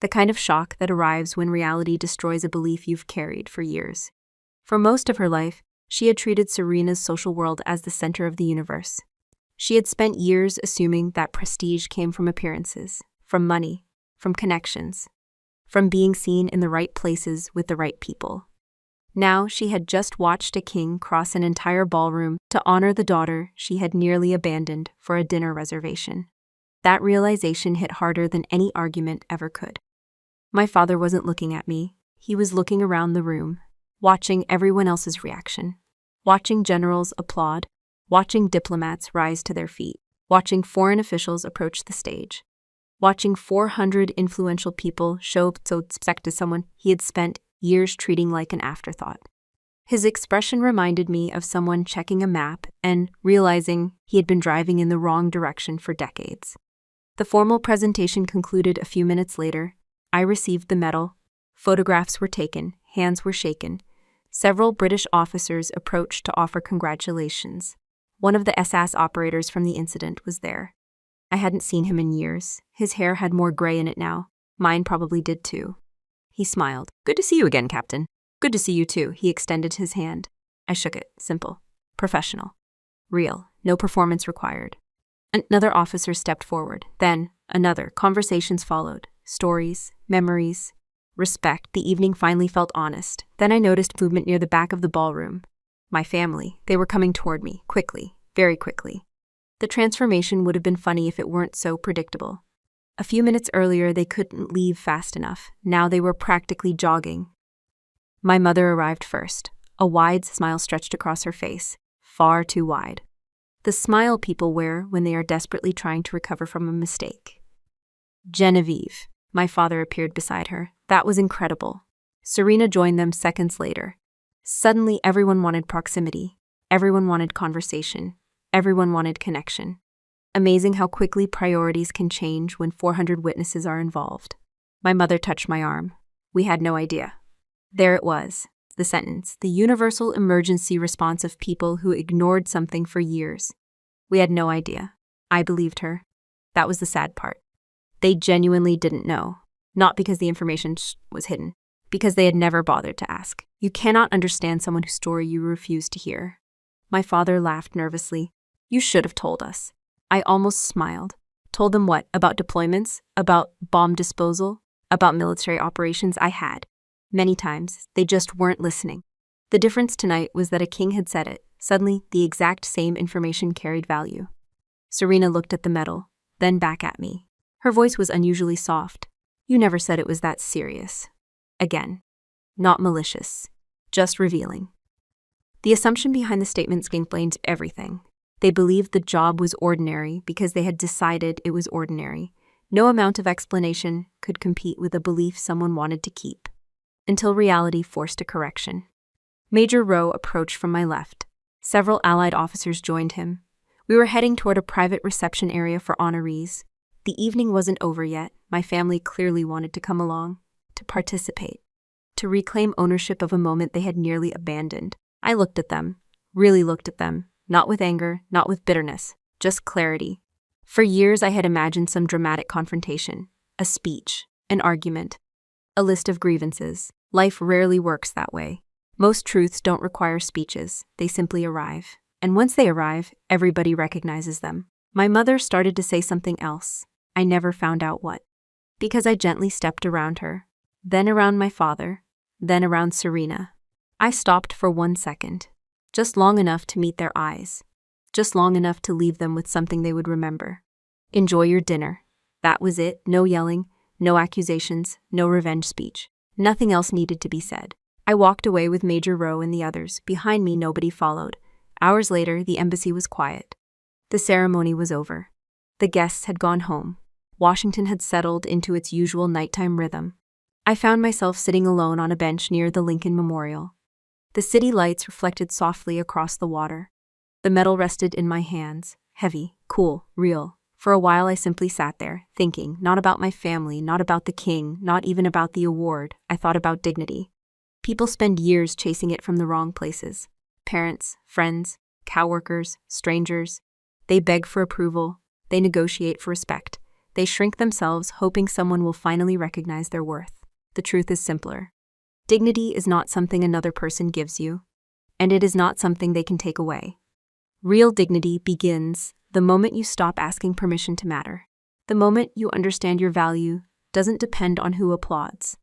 The kind of shock that arrives when reality destroys a belief you've carried for years. For most of her life, she had treated Serena's social world as the center of the universe. She had spent years assuming that prestige came from appearances, from money, from connections, from being seen in the right places with the right people. Now she had just watched a king cross an entire ballroom to honor the daughter she had nearly abandoned for a dinner reservation. That realization hit harder than any argument ever could. My father wasn't looking at me. He was looking around the room, watching everyone else's reaction, watching generals applaud, watching diplomats rise to their feet, watching foreign officials approach the stage, watching 400 influential people show respect to someone he had spent years treating like an afterthought. His expression reminded me of someone checking a map and realizing he had been driving in the wrong direction for decades. The formal presentation concluded a few minutes later. I received the medal. Photographs were taken, hands were shaken. Several British officers approached to offer congratulations. One of the SAS operators from the incident was there. I hadn't seen him in years. His hair had more gray in it now. Mine probably did too. He smiled. "Good to see you again, Captain." "Good to see you too." He extended his hand. I shook it. Simple. Professional. Real. No performance required. Another officer stepped forward. Then, another. Conversations followed. Stories, memories, respect. The evening finally felt honest. Then I noticed movement near the back of the ballroom. My family. They were coming toward me. Quickly. Very quickly. The transformation would have been funny if it weren't so predictable. A few minutes earlier, they couldn't leave fast enough. Now they were practically jogging. My mother arrived first. A wide smile stretched across her face. Far too wide. The smile people wear when they are desperately trying to recover from a mistake. Genevieve. My father appeared beside her. That was incredible. Serena joined them seconds later. Suddenly, everyone wanted proximity. Everyone wanted conversation. Everyone wanted connection. Amazing how quickly priorities can change when 400 witnesses are involved. My mother touched my arm. We had no idea. There it was, the sentence, the universal emergency response of people who ignored something for years. We had no idea. I believed her. That was the sad part. They genuinely didn't know. Not because the information was hidden, because they had never bothered to ask. You cannot understand someone whose story you refuse to hear. My father laughed nervously. You should have told us. I almost smiled. Told them what? About deployments? About bomb disposal? About military operations? I had. Many times. They just weren't listening. The difference tonight was that a king had said it. Suddenly, the exact same information carried value. Serena looked at the medal, then back at me. Her voice was unusually soft. You never said it was that serious. Again. Not malicious. just revealing. The assumption behind the statements explained everything. They believed the job was ordinary because they had decided it was ordinary. No amount of explanation could compete with a belief someone wanted to keep, until reality forced a correction. Major Rowe approached from my left. Several Allied officers joined him. We were heading toward a private reception area for honorees. The evening wasn't over yet. My family clearly wanted to come along, to participate, to reclaim ownership of a moment they had nearly abandoned. I looked at them, really looked at them, not with anger, not with bitterness, just clarity. For years I had imagined some dramatic confrontation, a speech, an argument, a list of grievances. Life rarely works that way. Most truths don't require speeches, they simply arrive. And once they arrive, everybody recognizes them. My mother started to say something else. I never found out what. Because I gently stepped around her, then around my father, then around Serena. I stopped for 1 second, just long enough to meet their eyes, just long enough to leave them with something they would remember. Enjoy your dinner. That was it. No yelling, no accusations, no revenge speech. Nothing else needed to be said. I walked away with Major Rowe and the others. Behind me, nobody followed. Hours later, the embassy was quiet. The ceremony was over. The guests had gone home. Washington had settled into its usual nighttime rhythm. I found myself sitting alone on a bench near the Lincoln Memorial. The city lights reflected softly across the water. The medal rested in my hands, heavy, cool, real. For a while I simply sat there, thinking, not about my family, not about the king, not even about the award. I thought about dignity. People spend years chasing it from the wrong places. Parents, friends, coworkers, strangers. They beg for approval. They negotiate for respect. They shrink themselves, hoping someone will finally recognize their worth. The truth is simpler. Dignity is not something another person gives you, and it is not something they can take away. Real dignity begins the moment you stop asking permission to matter. The moment you understand your value doesn't depend on who applauds,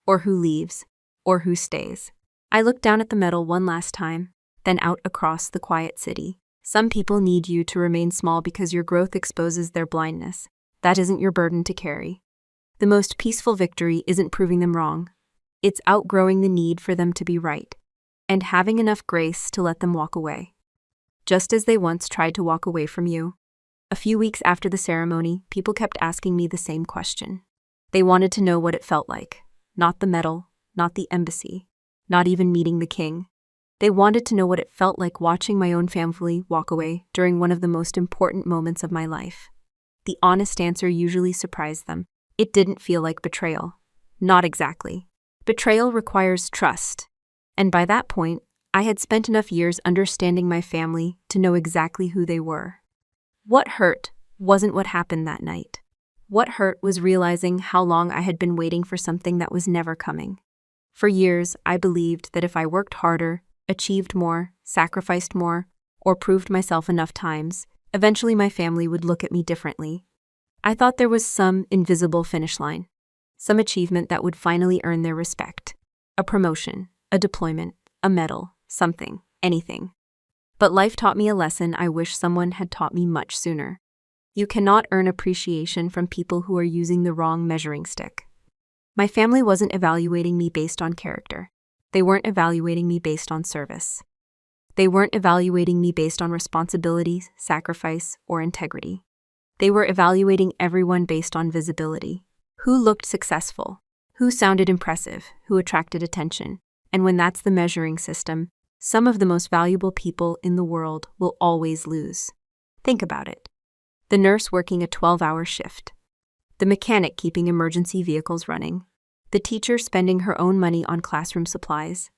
or who leaves, or who stays. I looked down at the medal one last time, then out across the quiet city. Some people need you to remain small because your growth exposes their blindness. That isn't your burden to carry. The most peaceful victory isn't proving them wrong. It's outgrowing the need for them to be right, and having enough grace to let them walk away. Just as they once tried to walk away from you. A few weeks after the ceremony, people kept asking me the same question. They wanted to know what it felt like. Not the medal, not the embassy, not even meeting the king. They wanted to know what it felt like watching my own family walk away during one of the most important moments of my life. The honest answer usually surprised them. It didn't feel like betrayal. Not exactly. Betrayal requires trust. And by that point, I had spent enough years understanding my family to know exactly who they were. What hurt wasn't what happened that night. What hurt was realizing how long I had been waiting for something that was never coming. For years, I believed that if I worked harder, achieved more, sacrificed more, or proved myself enough times, eventually my family would look at me differently. I thought there was some invisible finish line, some achievement that would finally earn their respect. A promotion, a deployment, a medal, something, anything. But life taught me a lesson I wish someone had taught me much sooner. You cannot earn appreciation from people who are using the wrong measuring stick. My family wasn't evaluating me based on character. They weren't evaluating me based on service. They weren't evaluating me based on responsibility, sacrifice, or integrity. They were evaluating everyone based on visibility. Who looked successful? Who sounded impressive? Who attracted attention? And when that's the measuring system, some of the most valuable people in the world will always lose. Think about it. The nurse working a 12-hour shift. The mechanic keeping emergency vehicles running. The teacher spending her own money on classroom supplies.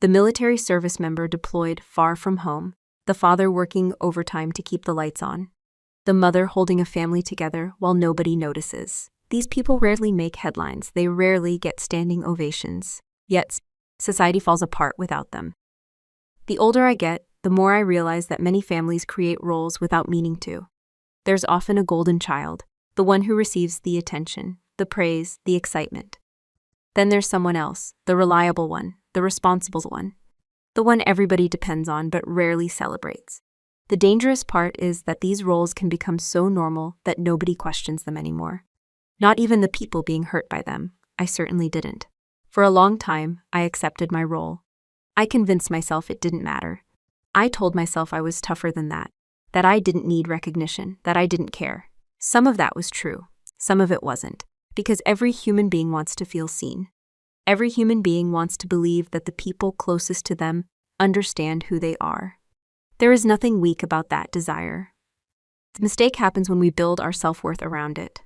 The military service member deployed far from home. The father working overtime to keep the lights on. The mother holding a family together while nobody notices. These people rarely make headlines. They rarely get standing ovations. Yet, society falls apart without them. The older I get, the more I realize that many families create roles without meaning to. There's often a golden child, the one who receives the attention, the praise, the excitement. Then there's someone else, the reliable one, the responsible one, the one everybody depends on but rarely celebrates. The dangerous part is that these roles can become so normal that nobody questions them anymore. Not even the people being hurt by them. I certainly didn't. For a long time, I accepted my role. I convinced myself it didn't matter. I told myself I was tougher than that I didn't need recognition, that I didn't care. Some of that was true, some of it wasn't, because every human being wants to feel seen. Every human being wants to believe that the people closest to them understand who they are. There is nothing weak about that desire. The mistake happens when we build our self-worth around it.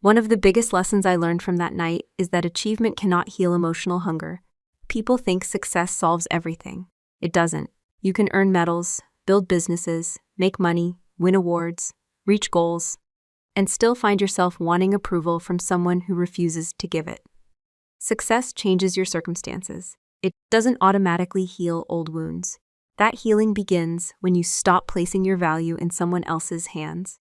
One of the biggest lessons I learned from that night is that achievement cannot heal emotional hunger. People think success solves everything. It doesn't. You can earn medals, build businesses, make money, win awards, reach goals, and still find yourself wanting approval from someone who refuses to give it. Success changes your circumstances. It doesn't automatically heal old wounds. That healing begins when you stop placing your value in someone else's hands.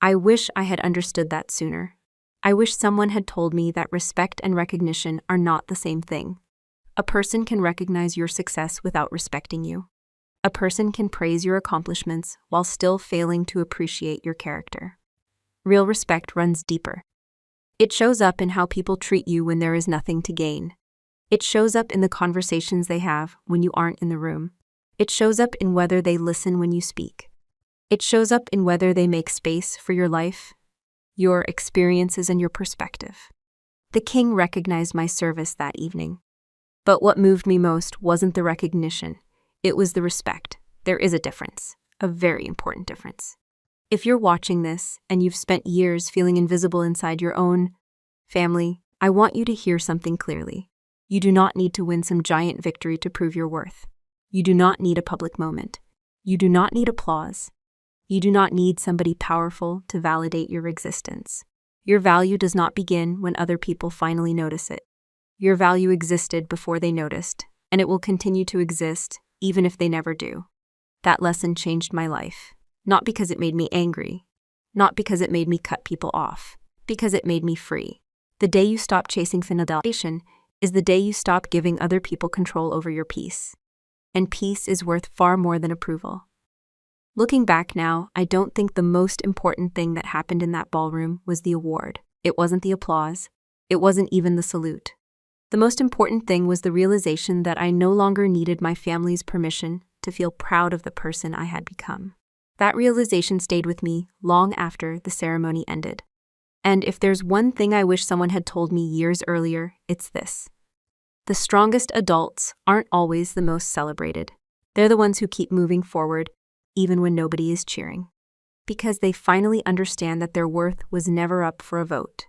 I wish I had understood that sooner. I wish someone had told me that respect and recognition are not the same thing. A person can recognize your success without respecting you. A person can praise your accomplishments while still failing to appreciate your character. Real respect runs deeper. It shows up in how people treat you when there is nothing to gain. It shows up in the conversations they have when you aren't in the room. It shows up in whether they listen when you speak. It shows up in whether they make space for your life, your experiences, and your perspective. The king recognized my service that evening. But what moved me most wasn't the recognition. It was the respect. There is a difference, a very important difference. If you're watching this and you've spent years feeling invisible inside your own family, I want you to hear something clearly. You do not need to win some giant victory to prove your worth. You do not need a public moment. You do not need applause. You do not need somebody powerful to validate your existence. Your value does not begin when other people finally notice it. Your value existed before they noticed, and it will continue to exist even if they never do. That lesson changed my life. Not because it made me angry, not because it made me cut people off, because it made me free. The day you stop chasing validation is the day you stop giving other people control over your peace. And peace is worth far more than approval. Looking back now, I don't think the most important thing that happened in that ballroom was the award. It wasn't the applause. It wasn't even the salute. The most important thing was the realization that I no longer needed my family's permission to feel proud of the person I had become. That realization stayed with me long after the ceremony ended. And if there's one thing I wish someone had told me years earlier, it's this. The strongest adults aren't always the most celebrated. They're the ones who keep moving forward, even when nobody is cheering. Because they finally understand that their worth was never up for a vote.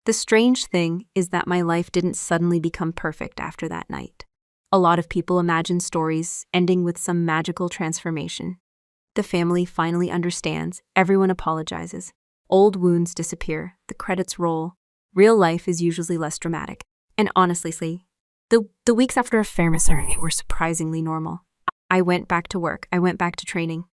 The strange thing is that my life didn't suddenly become perfect after that night. A lot of people imagine stories ending with some magical transformation. The family finally understands, everyone apologizes, old wounds disappear, the credits roll. Real life is usually less dramatic. And honestly, the weeks after a ceremony were surprisingly normal. I went back to work, I went back to training.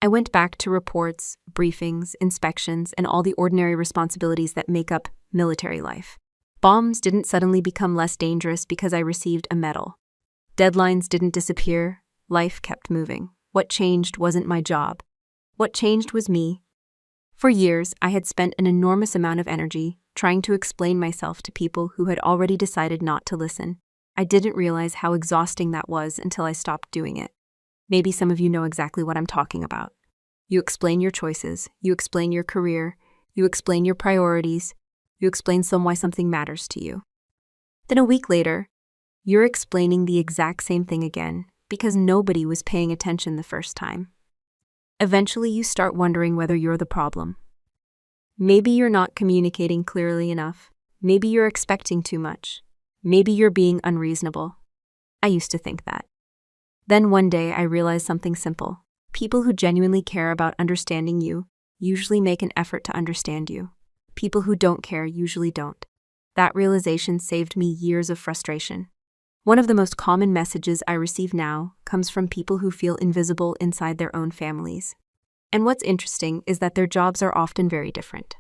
I went back to reports, briefings, inspections, and all the ordinary responsibilities that make up military life. Bombs didn't suddenly become less dangerous because I received a medal. Deadlines didn't disappear, life kept moving. What changed wasn't my job. What changed was me. For years, I had spent an enormous amount of energy trying to explain myself to people who had already decided not to listen. I didn't realize how exhausting that was until I stopped doing it. Maybe some of you know exactly what I'm talking about. You explain your choices, you explain your career, you explain your priorities, you explain why something matters to you. Then a week later, you're explaining the exact same thing again because nobody was paying attention the first time. Eventually, you start wondering whether you're the problem. Maybe you're not communicating clearly enough. Maybe you're expecting too much. Maybe you're being unreasonable. I used to think that. Then one day I realized something simple. People who genuinely care about understanding you usually make an effort to understand you. People who don't care usually don't. That realization saved me years of frustration. One of the most common messages I receive now comes from people who feel invisible inside their own families. And what's interesting is that their jobs are often very different.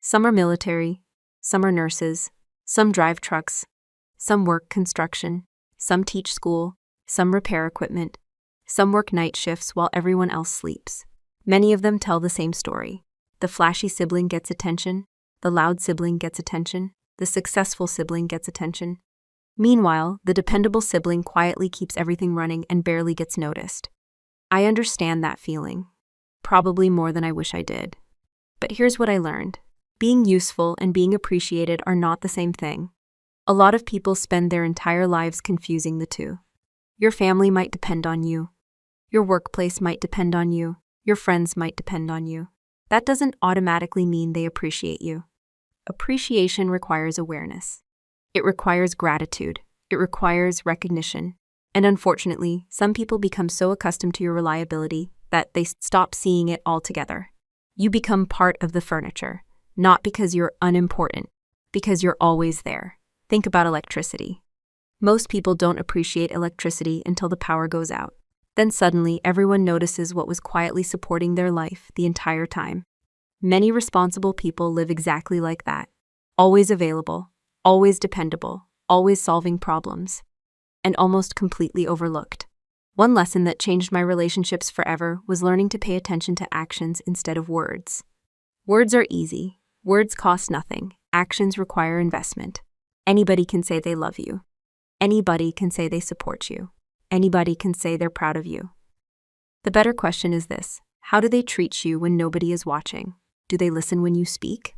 Some are military, some are nurses, some drive trucks, some work construction, some teach school, some repair equipment, some work night shifts while everyone else sleeps. Many of them tell the same story. The flashy sibling gets attention, the loud sibling gets attention, the successful sibling gets attention. Meanwhile, the dependable sibling quietly keeps everything running and barely gets noticed. I understand that feeling. Probably more than I wish I did. But here's what I learned. Being useful and being appreciated are not the same thing. A lot of people spend their entire lives confusing the two. Your family might depend on you. Your workplace might depend on you. Your friends might depend on you. That doesn't automatically mean they appreciate you. Appreciation requires awareness. It requires gratitude. It requires recognition. And unfortunately, some people become so accustomed to your reliability that they stop seeing it altogether. You become part of the furniture, not because you're unimportant, because you're always there. Think about electricity. Most people don't appreciate electricity until the power goes out. Then suddenly, everyone notices what was quietly supporting their life the entire time. Many responsible people live exactly like that. Always available, always dependable, always solving problems, and almost completely overlooked. One lesson that changed my relationships forever was learning to pay attention to actions instead of words. Words are easy. Words cost nothing. Actions require investment. Anybody can say they love you. Anybody can say they support you. Anybody can say they're proud of you. The better question is this: how do they treat you when nobody is watching? Do they listen when you speak?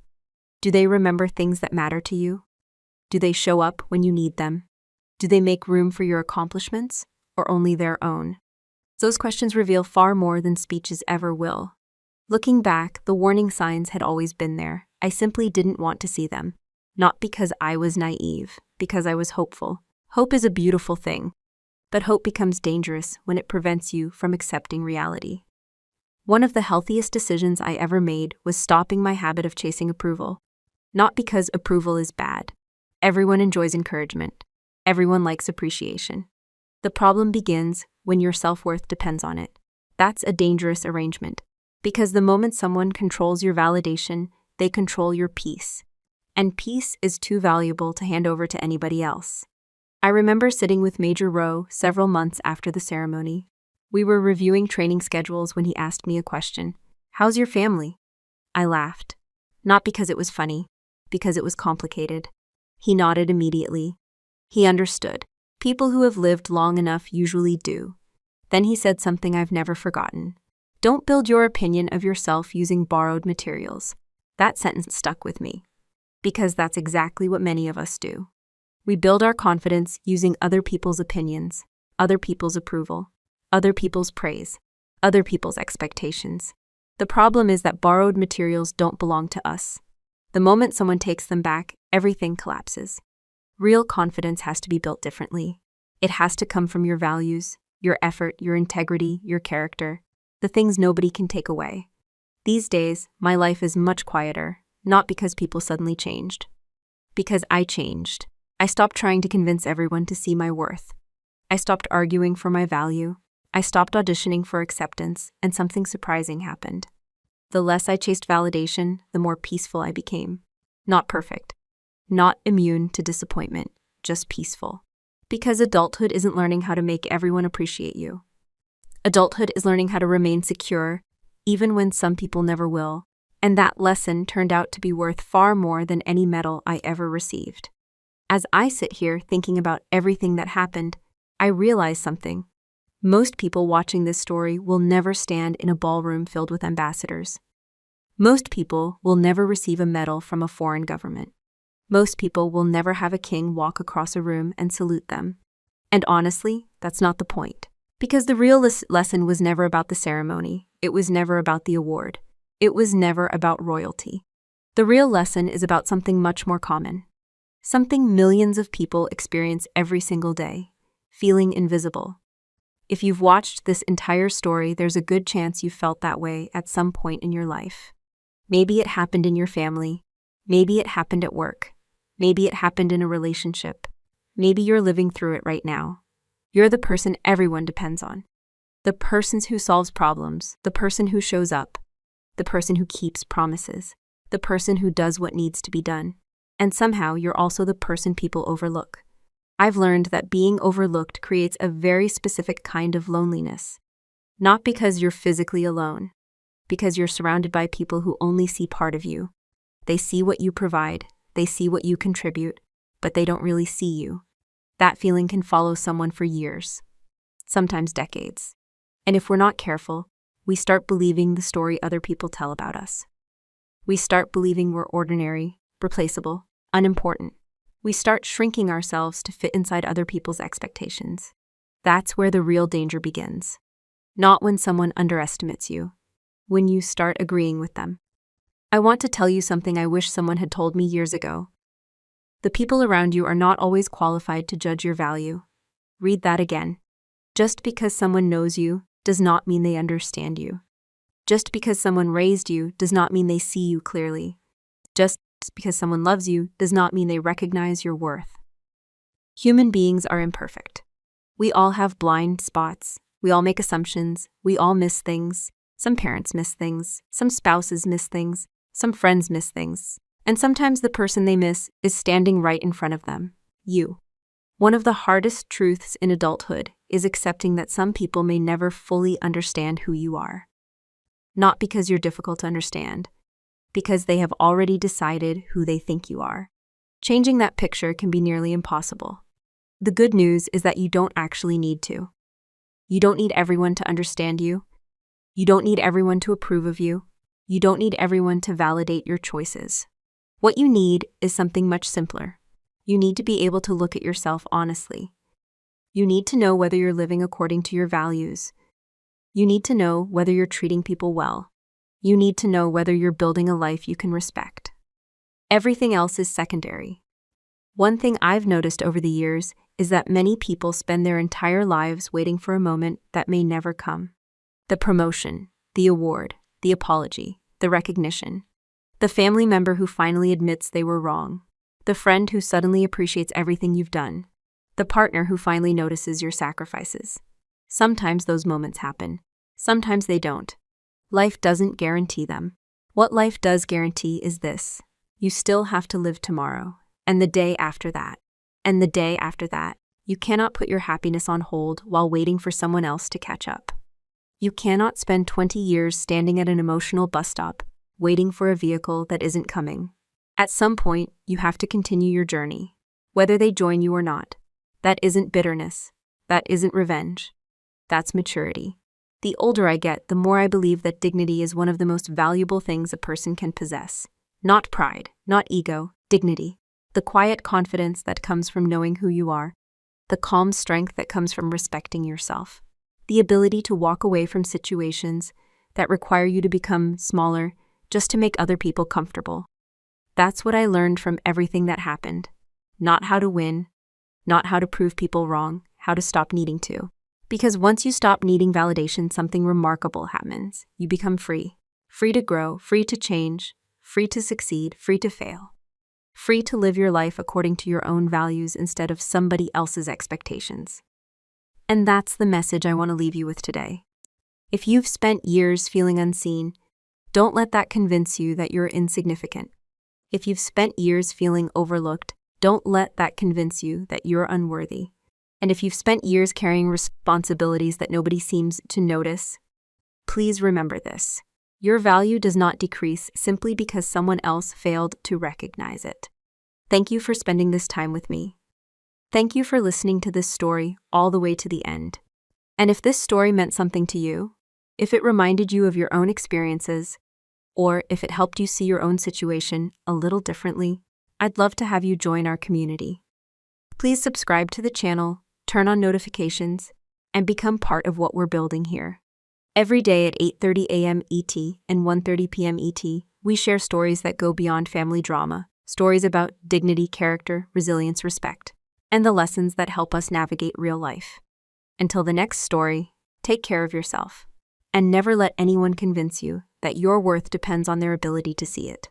Do they remember things that matter to you? Do they show up when you need them? Do they make room for your accomplishments, or only their own? Those questions reveal far more than speeches ever will. Looking back, the warning signs had always been there. I simply didn't want to see them. Not because I was naive, because I was hopeful. Hope is a beautiful thing, but hope becomes dangerous when it prevents you from accepting reality. One of the healthiest decisions I ever made was stopping my habit of chasing approval. Not because approval is bad. Everyone enjoys encouragement. Everyone likes appreciation. The problem begins when your self-worth depends on it. That's a dangerous arrangement, because the moment someone controls your validation, they control your peace. And peace is too valuable to hand over to anybody else. I remember sitting with Major Rowe several months after the ceremony. We were reviewing training schedules when he asked me a question. "How's your family?" I laughed. Not because it was funny, because it was complicated. He nodded immediately. He understood. People who have lived long enough usually do. Then he said something I've never forgotten. "Don't build your opinion of yourself using borrowed materials." That sentence stuck with me, because that's exactly what many of us do. We build our confidence using other people's opinions, other people's approval, other people's praise, other people's expectations. The problem is that borrowed materials don't belong to us. The moment someone takes them back, everything collapses. Real confidence has to be built differently. It has to come from your values, your effort, your integrity, your character, the things nobody can take away. These days, my life is much quieter, not because people suddenly changed. Because I changed. I stopped trying to convince everyone to see my worth. I stopped arguing for my value. I stopped auditioning for acceptance, and something surprising happened. The less I chased validation, the more peaceful I became. Not perfect. Not immune to disappointment, just peaceful. Because adulthood isn't learning how to make everyone appreciate you. Adulthood is learning how to remain secure, even when some people never will. And that lesson turned out to be worth far more than any medal I ever received. As I sit here thinking about everything that happened, I realize something. Most people watching this story will never stand in a ballroom filled with ambassadors. Most people will never receive a medal from a foreign government. Most people will never have a king walk across a room and salute them. And honestly, that's not the point. Because the real lesson was never about the ceremony. It was never about the award. It was never about royalty. The real lesson is about something much more common. Something millions of people experience every single day. Feeling invisible. If you've watched this entire story, there's a good chance you felt that way at some point in your life. Maybe it happened in your family. Maybe it happened at work. Maybe it happened in a relationship. Maybe you're living through it right now. You're the person everyone depends on. The person who solves problems, the person who shows up, the person who keeps promises, the person who does what needs to be done. And somehow you're also the person people overlook. I've learned that being overlooked creates a very specific kind of loneliness. Not because you're physically alone, because you're surrounded by people who only see part of you. They see what you provide, they see what you contribute, but they don't really see you. That feeling can follow someone for years, sometimes decades. And if we're not careful, we start believing the story other people tell about us. We start believing we're ordinary, replaceable, unimportant. We start shrinking ourselves to fit inside other people's expectations. That's where the real danger begins. Not when someone underestimates you, when you start agreeing with them. I want to tell you something I wish someone had told me years ago. The people around you are not always qualified to judge your value. Read that again. Just because someone knows you does not mean they understand you. Just because someone raised you does not mean they see you clearly. Just because someone loves you does not mean they recognize your worth. Human beings are imperfect. We all have blind spots. We all make assumptions. We all miss things. Some parents miss things. Some spouses miss things. Some friends miss things. And sometimes the person they miss is standing right in front of them, you. One of the hardest truths in adulthood is accepting that some people may never fully understand who you are. Not because you're difficult to understand, because they have already decided who they think you are. Changing that picture can be nearly impossible. The good news is that you don't actually need to. You don't need everyone to understand you. You don't need everyone to approve of you. You don't need everyone to validate your choices. What you need is something much simpler. You need to be able to look at yourself honestly. You need to know whether you're living according to your values. You need to know whether you're treating people well. You need to know whether you're building a life you can respect. Everything else is secondary. One thing I've noticed over the years is that many people spend their entire lives waiting for a moment that may never come. The promotion, the award, the apology, the recognition. The family member who finally admits they were wrong. The friend who suddenly appreciates everything you've done. The partner who finally notices your sacrifices. Sometimes those moments happen. Sometimes they don't. Life doesn't guarantee them. What life does guarantee is this. You still have to live tomorrow, and the day after that, and the day after that. You cannot put your happiness on hold while waiting for someone else to catch up. You cannot spend 20 years standing at an emotional bus stop, waiting for a vehicle that isn't coming. At some point, you have to continue your journey, whether they join you or not. That isn't bitterness. That isn't revenge. That's maturity. The older I get, the more I believe that dignity is one of the most valuable things a person can possess. Not pride, not ego, dignity. The quiet confidence that comes from knowing who you are. The calm strength that comes from respecting yourself. The ability to walk away from situations that require you to become smaller just to make other people comfortable. That's what I learned from everything that happened. Not how to win, not how to prove people wrong, how to stop needing to. Because once you stop needing validation, something remarkable happens. You become free. Free to grow, free to change, free to succeed, free to fail. Free to live your life according to your own values instead of somebody else's expectations. And that's the message I want to leave you with today. If you've spent years feeling unseen, don't let that convince you that you're insignificant. If you've spent years feeling overlooked, don't let that convince you that you're unworthy. And if you've spent years carrying responsibilities that nobody seems to notice, please remember this. Your value does not decrease simply because someone else failed to recognize it. Thank you for spending this time with me. Thank you for listening to this story all the way to the end. And if this story meant something to you, if it reminded you of your own experiences, or if it helped you see your own situation a little differently, I'd love to have you join our community. Please subscribe to the channel, turn on notifications, and become part of what we're building here. Every day at 8:30 a.m. ET and 1:30 p.m. ET, we share stories that go beyond family drama, stories about dignity, character, resilience, respect, and the lessons that help us navigate real life. Until the next story, take care of yourself, and never let anyone convince you that your worth depends on their ability to see it.